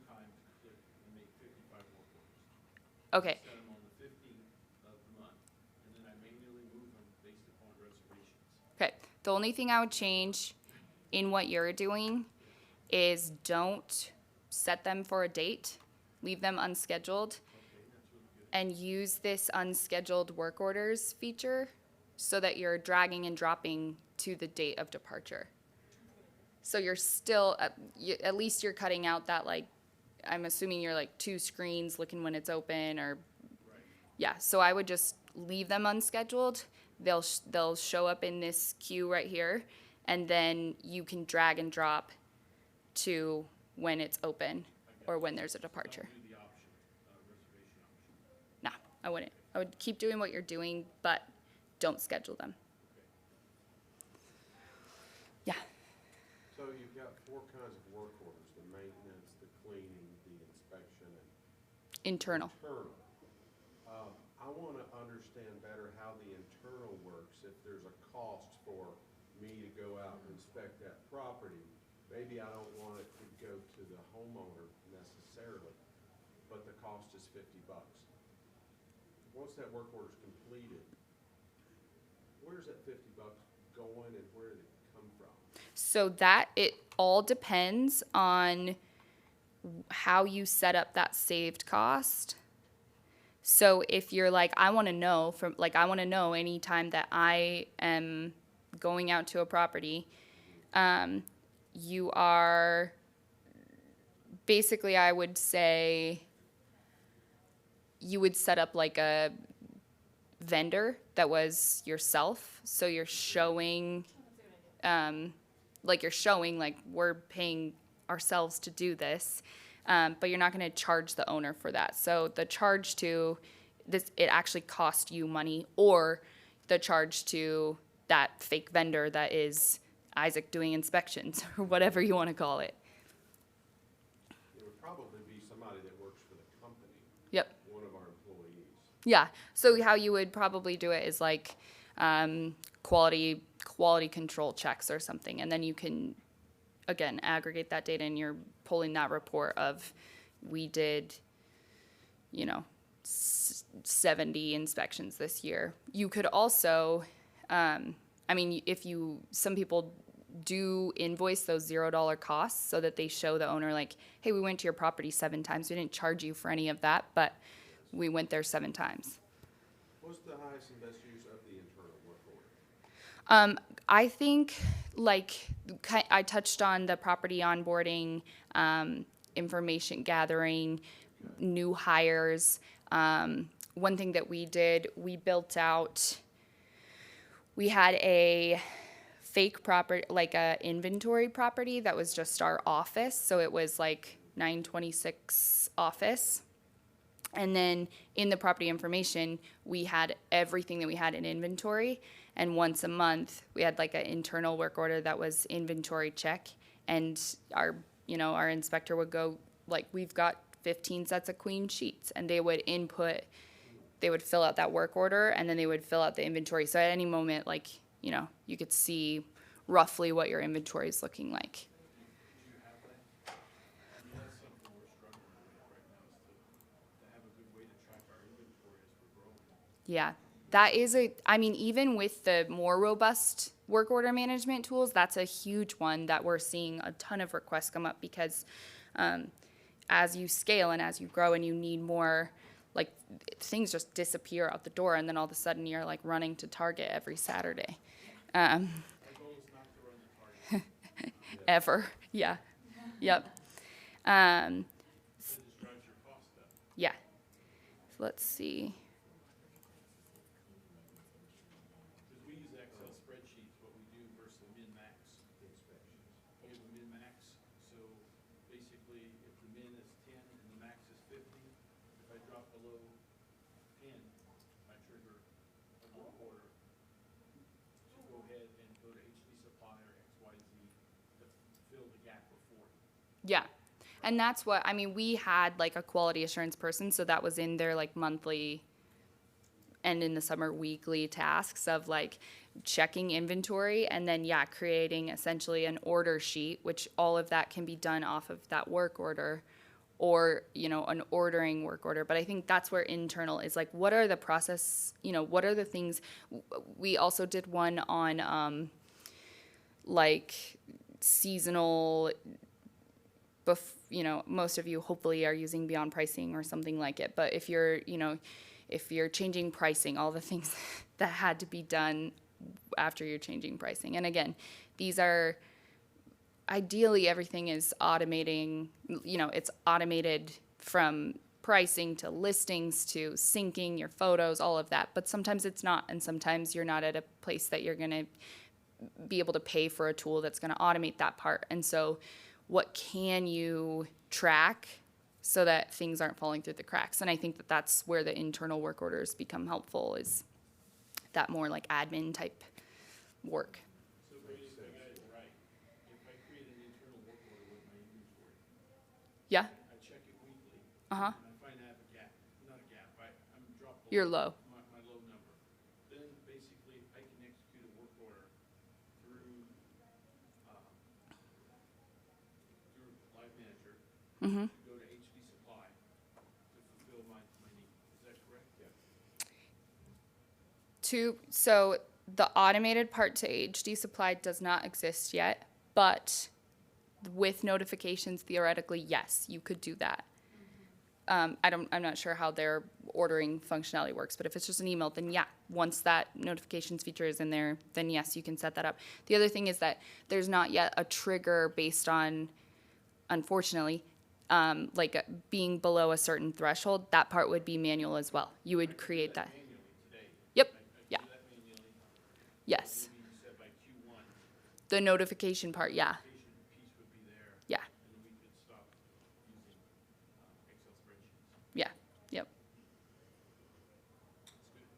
time to click and make 55 work orders. Okay. Set them on the 15th of the month, and then I manually move them based upon reservations. Okay. The only thing I would change in what you're doing is don't set them for a date, leave them unscheduled, and use this unscheduled work orders feature so that you're dragging and dropping to the date of departure. So you're still, at least you're cutting out that, like, I'm assuming you're like 2 screens looking when it's open, or, yeah. So I would just leave them unscheduled. They'll show up in this queue right here, and then you can drag and drop to when it's open or when there's a departure. Do the option, reservation option. Nah, I wouldn't. I would keep doing what you're doing, but don't schedule them. Yeah. So you've got 4 kinds of work orders: the maintenance, the cleaning, the inspection, and Internal. internal. I I wanna understand better how the internal works, if there's a cost for me to go out and inspect that property. Maybe I don't want it to go to the homeowner necessarily, but the cost is $50. Once that work order's completed, where's that $50 going and where did it come from? So that it all depends on how you set up that saved cost. So if you're like, I want to know anytime that I am going out to a property, you are basically, I would say, you would set up like a vendor that was yourself. So you're showing, like we're paying ourselves to do this, but you're not going to charge the owner for that. So the charge to this, it actually costs you money, or the charge to that fake vendor that is Isaac doing inspections, or whatever you want to call it. It would probably be somebody that works for the company. Yep. One of our employees. Yeah. So how you would probably do it is like quality control checks or something, and then you can again aggregate that data, and you're pulling that report of we did, 70 inspections this year. You could also, some people do invoice those $0 costs so that they show the owner like, hey, we went to your property 7 times. We didn't charge you for any of that, but we went there 7 times. What's the highest and best use of the internal work order? I think, like, I touched on the property onboarding, information gathering, new hires. One thing that we did, we had a fake property, like a inventory property that was just our office. So it was like 926 office. And then in the property information, we had everything that we had in inventory. And once a month, we had like an internal work order that was inventory check. And our inspector would go, like, we've got 15 sets of queen sheets. And they would fill out that work order, and then they would fill out the inventory. So at any moment, like, you could see roughly what your inventory is looking like. Yeah, that is even with the more robust work order management tools, that's a huge one that we're seeing a ton of requests come up because as you scale and as you grow and you need more, like, things just disappear out the door, and then all of a sudden you're like running to Target every Saturday. Ever, yeah, yep. Yeah, so let's see. Because we use Excel spreadsheets, what we do versus the min-max inspections. We have a min-max, so basically if the min is 10 and the max is 50, if I drop below 10, I trigger a work order to go ahead and go to HD supplier XYZ to fill the gap of 40. Yeah. And that's what, we had like a quality assurance person, so that was in their like monthly and in the summer weekly tasks of like checking inventory and then, creating essentially an order sheet, which all of that can be done off of that work order or, an ordering work order. But I think that's where internal is like, what are the process, what are the things? We also did one on like seasonal, most of you hopefully are using Beyond Pricing or something like it. But if you're changing pricing, all the things that had to be done after you're changing pricing. And again, these are, ideally everything is automating, it's automated from pricing to listings to syncing your photos, all of that. But sometimes it's not, and sometimes you're not at a place that you're going to be able to pay for a tool that's going to automate that part. And so what can you track so that things aren't falling through the cracks? And I think that that's where the internal work orders become helpful, is that more like admin type work. So basically, I got it right. If I create an internal work order with my inventory, Yeah. I check it weekly. Uh-huh. And I find I have a gap, not a gap, I'm dropped You're low. My low number. Then basically I can execute a work order through, through LiveManager. Mm-hmm. Go to HD Supply to fulfill my need. Is that correct? Yeah. So the automated part to HD Supply does not exist yet, but with notifications, theoretically, yes, you could do that. I'm not sure how their ordering functionality works, but if it's just an email, then yeah, once that notifications feature is in there, then yes, you can set that up. The other thing is that there's not yet a trigger based on, unfortunately, being below a certain threshold. That part would be manual as well. You would create that. Manually today. Yep. I Yeah. do that manually. Yes. Maybe you said by Q1, The notification part, yeah. patient piece would be there. Yeah. And then we could stop using Excel spreadsheets. Yeah. Yep. That's good.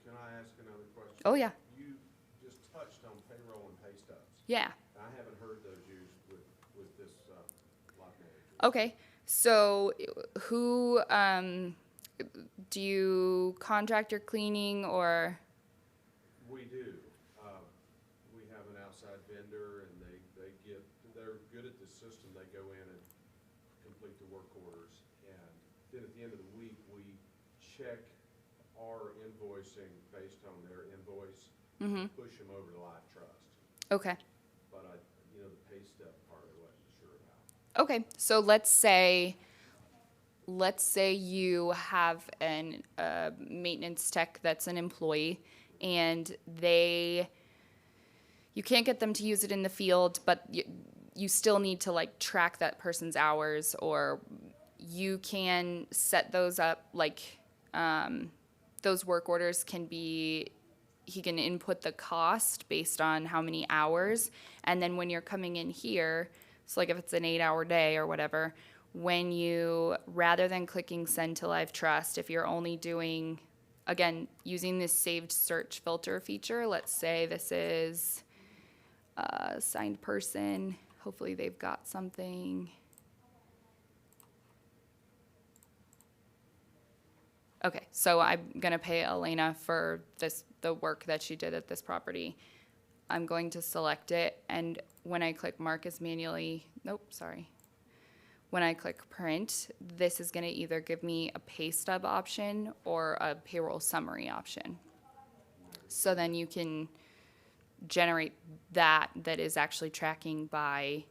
Can I ask another question? Oh, yeah. You just touched on payroll and pay stubs. Yeah. I haven't heard those used with this LiveManager. Okay. So who do you contract your cleaning or? We do. We have an outside vendor and they're good at the system. They go in and complete the work orders. And then at the end of the week, we check our invoicing based on their invoice, push them over to LiveTrust. Okay. But the pay stub part I wasn't sure about. Okay. So let's say you have an maintenance tech that's an employee, and you can't get them to use it in the field, but you still need to like track that person's hours, or you can set those up those work orders can be, he can input the cost based on how many hours, and then when you're coming in here, so like if it's an 8-hour day or whatever, when you, rather than clicking send to LiveTrust, if you're only doing, again, using this saved search filter feature, let's say this is a signed person, hopefully they've got something. Okay, so I'm gonna pay Elena for the work that she did at this property. I'm going to select it, and when I click mark as manually, when I click print, this is gonna either give me a pay stub option or a payroll summary option. So then you can generate that is actually tracking by,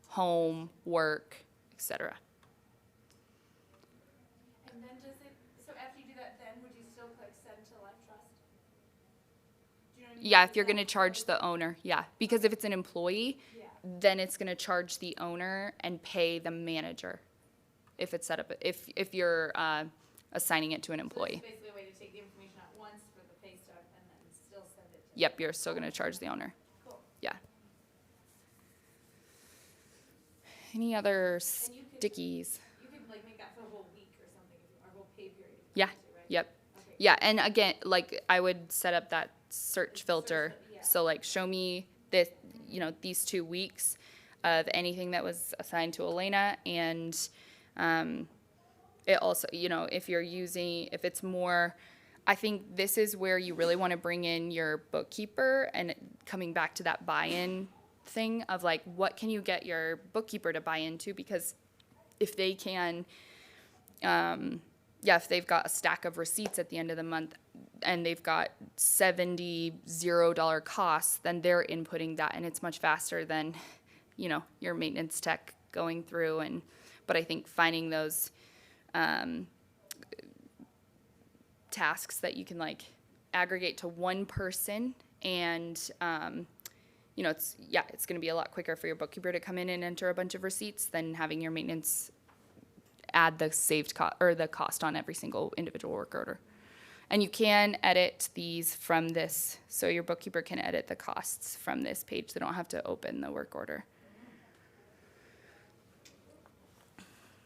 home, work, etc. And then so after you do that, then would you still click send to LiveTrust? Do you know what I mean? Yeah, if you're gonna charge the owner, yeah, because if it's an employee, Yeah. then it's gonna charge the owner and pay the manager if it's set up, if you're assigning it to an So employee. it's basically a way to take the information out once for the pay stub and then still send it to. Yep, you're still gonna charge the owner. Cool. Yeah. Any other And you could- stickies? You could like make that for a whole week or something, or a whole pay period. if you Yeah, wanted to, right? yep. Okay. Yeah, and again, like I would set up that search filter. Yeah. So like show me this, these 2 weeks of anything that was assigned to Elena, and it also, if it's more, I think this is where you really want to bring in your bookkeeper, and coming back to that buy-in thing of like, what can you get your bookkeeper to buy into? Because if they can, if they've got a stack of receipts at the end of the month and they've got $70 costs, then they're inputting that, and it's much faster than, your maintenance tech going through. But I think finding those tasks that you can like aggregate to one person, and it's going to be a lot quicker for your bookkeeper to come in and enter a bunch of receipts than having your maintenance add the saved cost or the cost on every single individual work order. And you can edit these from this, so your bookkeeper can edit the costs from this page. They don't have to open the work order.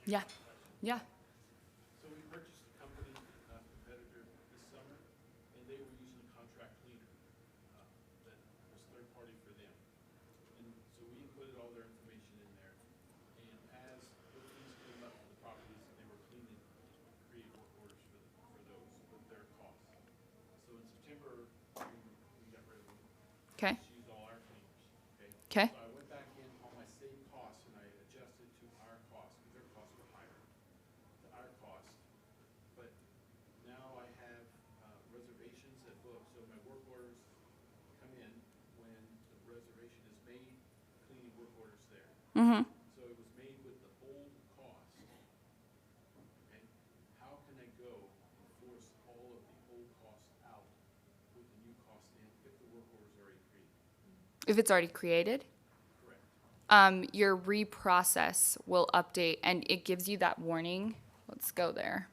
Yeah, yeah. So we purchased a company, competitor this summer, and they were using a contract cleaner that was third party for them. And so we inputted all their information in there, and as bookings came up for the properties, they were cleaning, create work orders for the Okay. So I went back in on my state costs and I adjusted to our costs, because their costs were higher, to our cost. But now I have reservations that book, so my work orders come in when the reservation is made, cleaning work orders there. Mm-hmm. So it was made with the old cost. Okay, how can I go and force all of the old costs out with the new cost in if the work order is already created? If it's already created, Correct. your reprocess will update and it gives you that warning. Let's go there.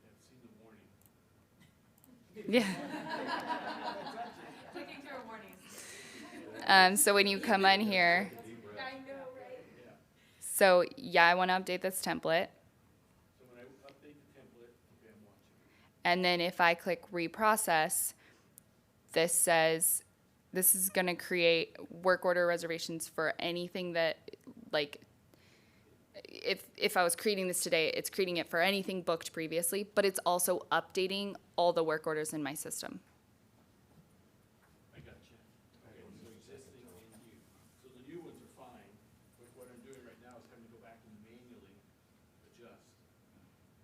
I've seen the warning. Yeah. Clicking through warnings. So when you come in here, I know, right? Yeah. so yeah, I want to update this template. So when I update the template, okay, I'm watching. And then if I click reprocess, this says this is going to create work order reservations for anything that, like, if I was creating this today, it's creating it for anything booked previously, but it's also updating all the work orders in my system. I got you. Okay, so existing and new. So the new ones are fine, but what I'm doing right now is having to go back and manually adjust.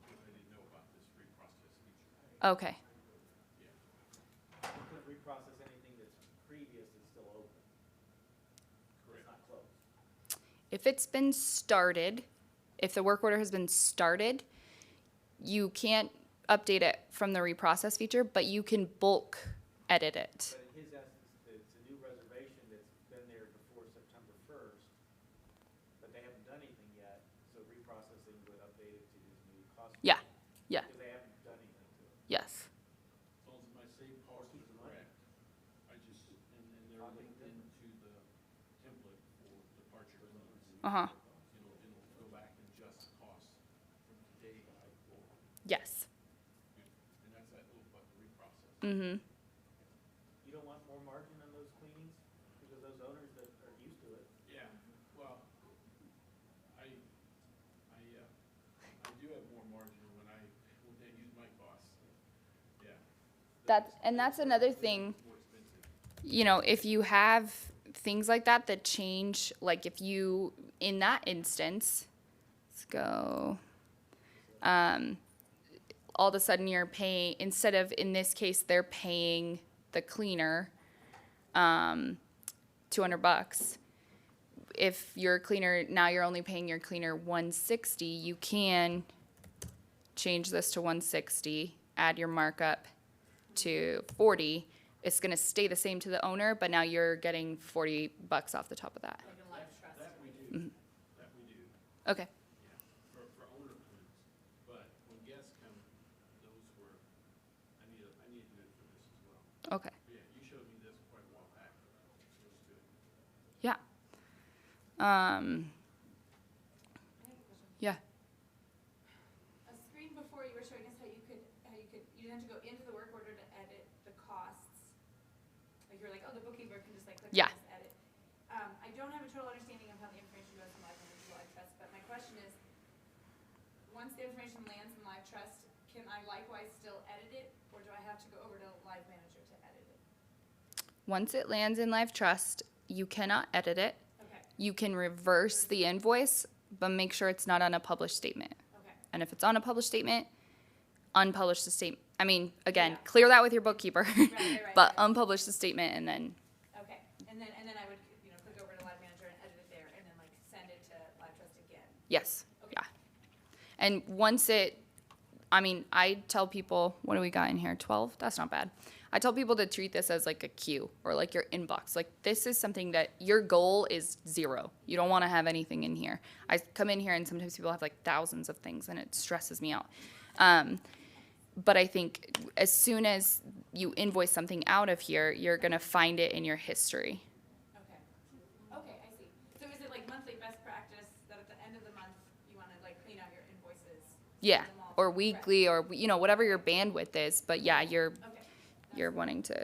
Because I didn't know about this reprocess feature. Okay. Yeah, You couldn't reprocess anything that's previous that's still open. It's not closed. If it's been started, if the work order has been started, you can't update it from the reprocess feature, but you can bulk edit it. But in his essence, it's a new reservation that's been there before September 1st, but they haven't done anything yet, so reprocessing would update it to his new cost. Yeah. Yeah. Because they haven't done anything to it. Yes. as long as my same cost is correct, I just, and they're linked into the template for departure cleans. Uh-huh. It'll go back and adjust costs from today forward. Yes. And that's that little button reprocess. Mm-hmm. You don't want more margin on those cleanings? Because those owners that are used to it. Yeah, well, I do have more margin when they use my costs. Yeah. That's another thing. More expensive. You know, if you have things like that that change, like if you, in that instance, let's go, all of a sudden you're paying, instead of, in this case, they're paying the cleaner $200. If your cleaner, now you're only paying your cleaner $160, you can change this to $160, add your markup to $40. It's gonna stay the same to the owner, but now you're getting $40 off the top of that. Like a live trust. That we do, Mhm. that we do, Okay. yeah, for owner cleans. But when guests come, those were, I need to do it for this as well. Okay. Yeah, you showed me this quite a while back. It was good. Yeah. Yeah. A screen before you were showing us you didn't have to go into the work order to edit the costs. Like you were like, oh, the bookkeeper can just like click Yeah. on this edit. I don't have a total understanding of how the information goes from LiveManager to LiveTrust, but my question is, once the information lands in LiveTrust, can I likewise still edit it, or do I have to go over to LiveManager to edit it? Once it lands in LiveTrust, you cannot edit it. Okay, You can reverse the invoice, but make sure it's not on a published statement. okay. And if it's on a published statement, unpublish the statement. I mean, again, Yeah. clear that with your bookkeeper, right, but right. unpublish the statement and then, Okay, and then I would, click over to LiveManager and edit it there, and then like send it to LiveTrust again. yes, Okay. yeah. And once it, I mean, I tell people, what do we got in here? 12? That's not bad. I tell people to treat this as like a queue or like your inbox. Like this is something that your goal is 0. You don't want to have anything in here. I come in here and sometimes people have like thousands of things and it stresses me out. But I think as soon as you invoice something out of here, you're going to find it in your history. Okay, okay, I see. So is it like monthly best practice that at the end of the month, you wanna like clean out your invoices? Yeah, send them all or to- weekly or, whatever your bandwidth is. But yeah, you're Okay, wanting to, We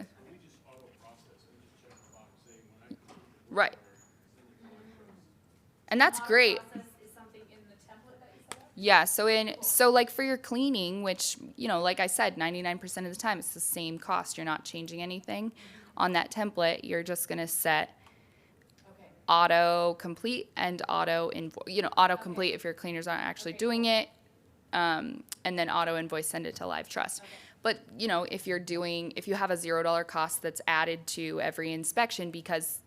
just auto process, we just check the box, say when I clean the right. work order, send it to LiveTrust. And that's Auto great. process is something in the template that you set up? Yeah, so like for your cleaning, which, like I said, 99% of the time it's the same cost, you're not changing anything. on that template, you're just going to set Okay. auto complete and auto invoice, auto complete if your cleaners aren't actually doing it, and then auto invoice, send it to Live Trust. Okay. But, if you have a $0 cost that's added to every inspection, because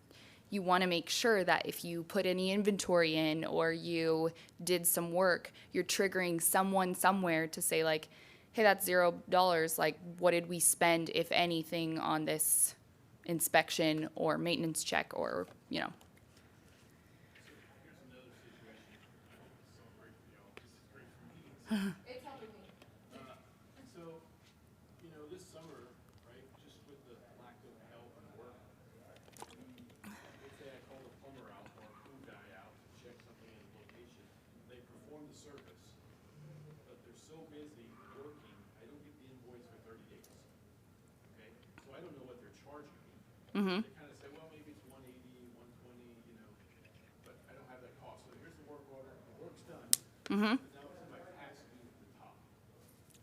you want to make sure that if you put any inventory in or you did some work, you're triggering someone somewhere to say like, hey, that's $0. Like, what did we spend, if anything, on this inspection or maintenance check or, Here's another situation. I hope this is all great for y'all. This is great for me. It's helping me. So, this summer, right, just with the lack of help and work, let's say I call the plumber out or a pool guy out to check something at a location. They perform the service, but they're so busy working, I don't get the invoice for 30 days. Okay? So I don't know what they're charging me. Mm-hmm. They kind of say, well, maybe it's 180, 120, but I don't have that cost. So here's the work order, the work's done. Mm-hmm. But now it's my past due at the top.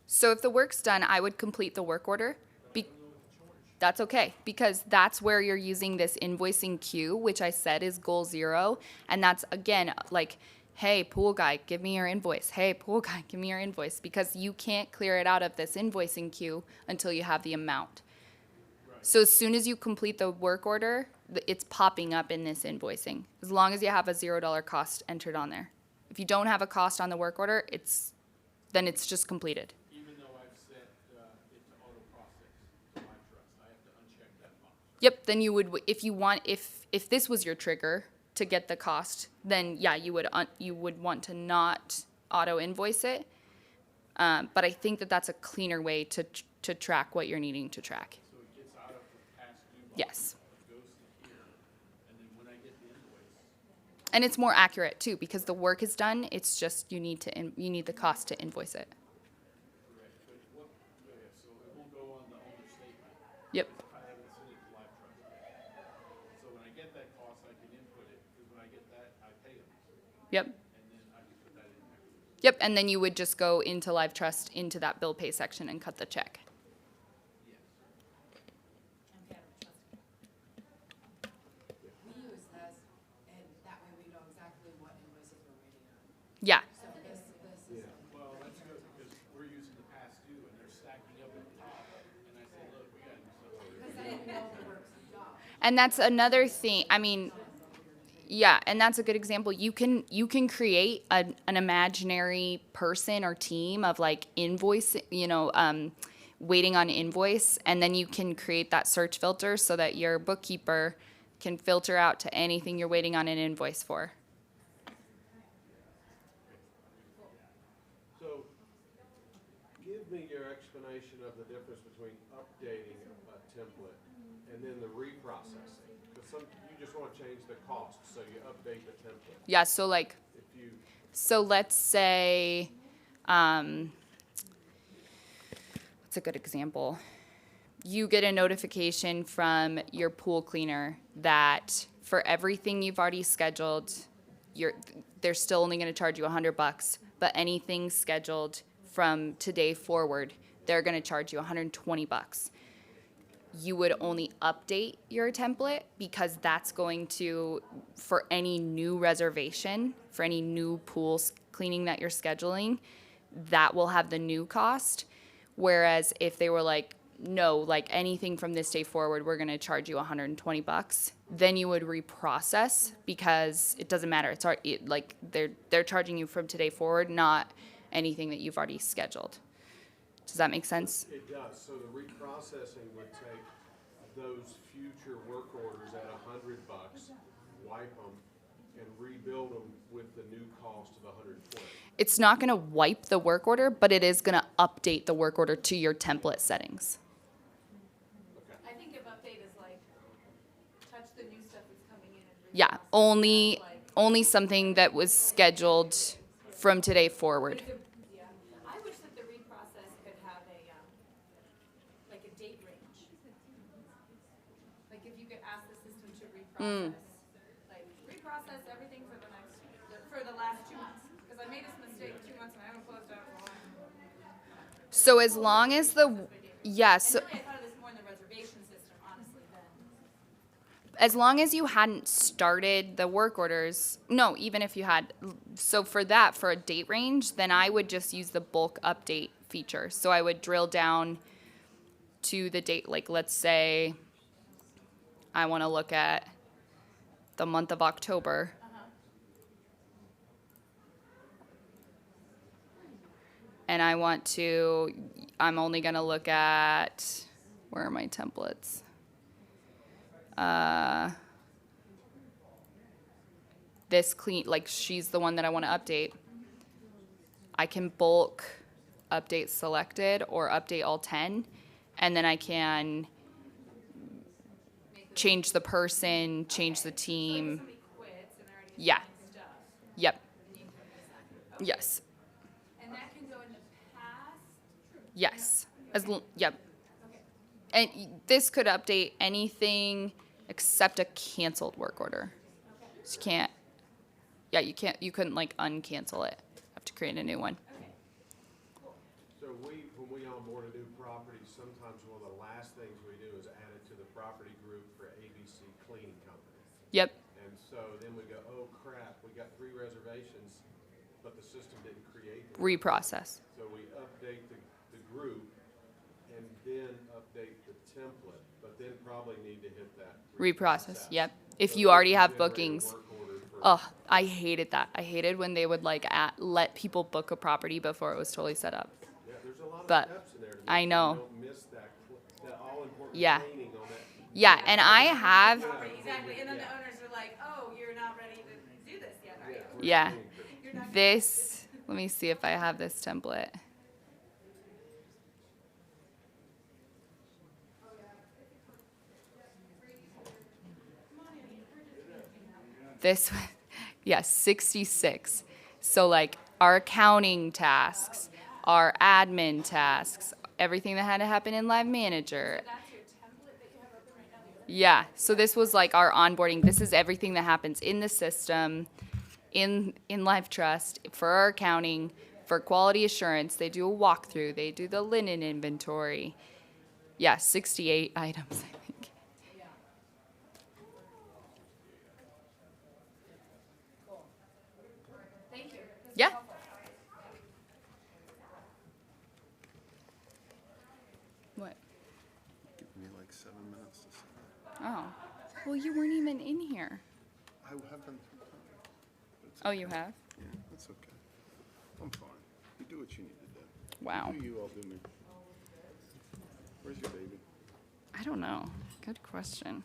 So if the work's done, I would complete the work order. That's okay, because that's where you're using this invoicing queue, which I said is goal 0. And that's, again, like, hey, pool guy, give me your invoice. Hey, pool guy, give me your invoice. Because you can't clear it out of this invoicing queue until you have the amount. So as soon as you complete the work order, it's popping up in this invoicing, as long as you have a $0 cost entered on there. If you don't have a cost on the work order, then it's just completed. Even though I've set it to auto process to Live Trust, I have to uncheck that box. Yep, then you would, if this was your trigger to get the cost, then yeah, you would want to not auto invoice it. But I think that's a cleaner way to track what you're needing to track. So it gets out of the past due box. Yes. Goes to here, and then when I get the invoice, And it's more accurate too, because the work is done. It's just you need the cost to invoice it. correct, but so it will go on the owner statement. Yep. If I haven't sent it to Live Trust yet. So when I get that cost, I can input it, because when I get that, I pay them. Yep. And then I can put that in there. Yep. And then you would just go into Live Trust, into that bill pay section, and cut the check. We use this, and that way we know exactly what invoices we're waiting on. Yeah. So this is. Well, that's good, because we're using the past due, and they're stacking up at the top, and I say, look, we got to do something. Because then we know the work's done. And that's another thing. I mean, yeah, and that's a good example. You can create an imaginary person or team of like invoice, waiting on invoice, and then you can create that search filter so that your bookkeeper can filter out to anything you're waiting on an invoice for. So, give me your explanation of the difference between updating a template and then the reprocessing. Because you just want to change the cost, so you update the template. Yeah, so like, If you, so let's say, what's a good example? You get a notification from your pool cleaner that for everything you've already scheduled, they're still only going to charge you $100, but anything scheduled from today forward, they're going to charge you $120. You would only update your template because that's going to, for any new reservation, for any new pool cleaning that you're scheduling, that will have the new cost. Whereas if they were like, no, like anything from this day forward, we're going to charge you $120, then you would reprocess because it doesn't matter. It's already, like they're charging you from today forward, not anything that you've already scheduled. Does that make sense? it does, so the reprocessing would take those future work orders at $100, wipe them, and rebuild them with the new cost of $120. It's not going to wipe the work order, but it is going to update the work order to your template settings. I think if update is like, touch the new stuff that's coming in and. Yeah, reprocess, only something that was scheduled from today forward. Yeah, I wish that the reprocess could have like a date range. Like if you could ask the system to reprocess, like reprocess everything for the last 2 months. Because I made this mistake 2 months and I haven't closed out for a while. So as long as the, yeah, so, And really I thought of this more in the reservation system, honestly, than as long as you hadn't started the work orders, no, even if you had, so for that, for a date range, then I would just use the bulk update feature. So I would drill down to the date, like let's say I want to look at the month of October. And I'm only going to look at, where are my templates? This clean, like she's the one that I want to update. I can bulk update selected or update all 10, and then I can change the person, change the team. Somebody quits and they're already Yeah. doing stuff. Yep. Yes. And that can go in the past? Yes. Yep. And this could update anything except a canceled work order. So you couldn't like uncancel it. You have to create a new one. So when we onboard a new property, sometimes one of the last things we do is add it to the property group for ABC Cleaning Company. Yep. And so then we go, oh crap, we got 3 reservations, but the system didn't create them. Reprocess. So we update the group and then update the template, but then probably need to hit that. Reprocess. Yep. If So you we already can have generate a bookings. work order for- Oh, I hated that. I hated when they would like let people book a property before it was totally set up. Yeah, there's a lot of But steps in there to make I sure know. you don't miss that all-important Yeah. cleaning on that. Yeah, and I have. Exactly, and then the owners are like, oh, you're not ready to do this yet, are you? Yeah. You're not This. Let me see if I have this template. This, yes, 66. So like our accounting tasks, our admin tasks, everything that had to happen in LiveManager. That's your template that you have open right now? Yeah, so this was like our onboarding. This is everything that happens in the system, in LiveTrust, for our accounting, for quality assurance. They do a walkthrough. They do the linen inventory. Yeah, 68 items, I think. Thank you. Yeah. What? Give me like 7 minutes to set up. Oh. Well, you weren't even in here. I have been through time. but it's Oh, okay. you have? Yeah, that's okay. I'm fine. You do what you need to do. Wow. You do you, I'll do me. Where's your baby? I don't know. Good question.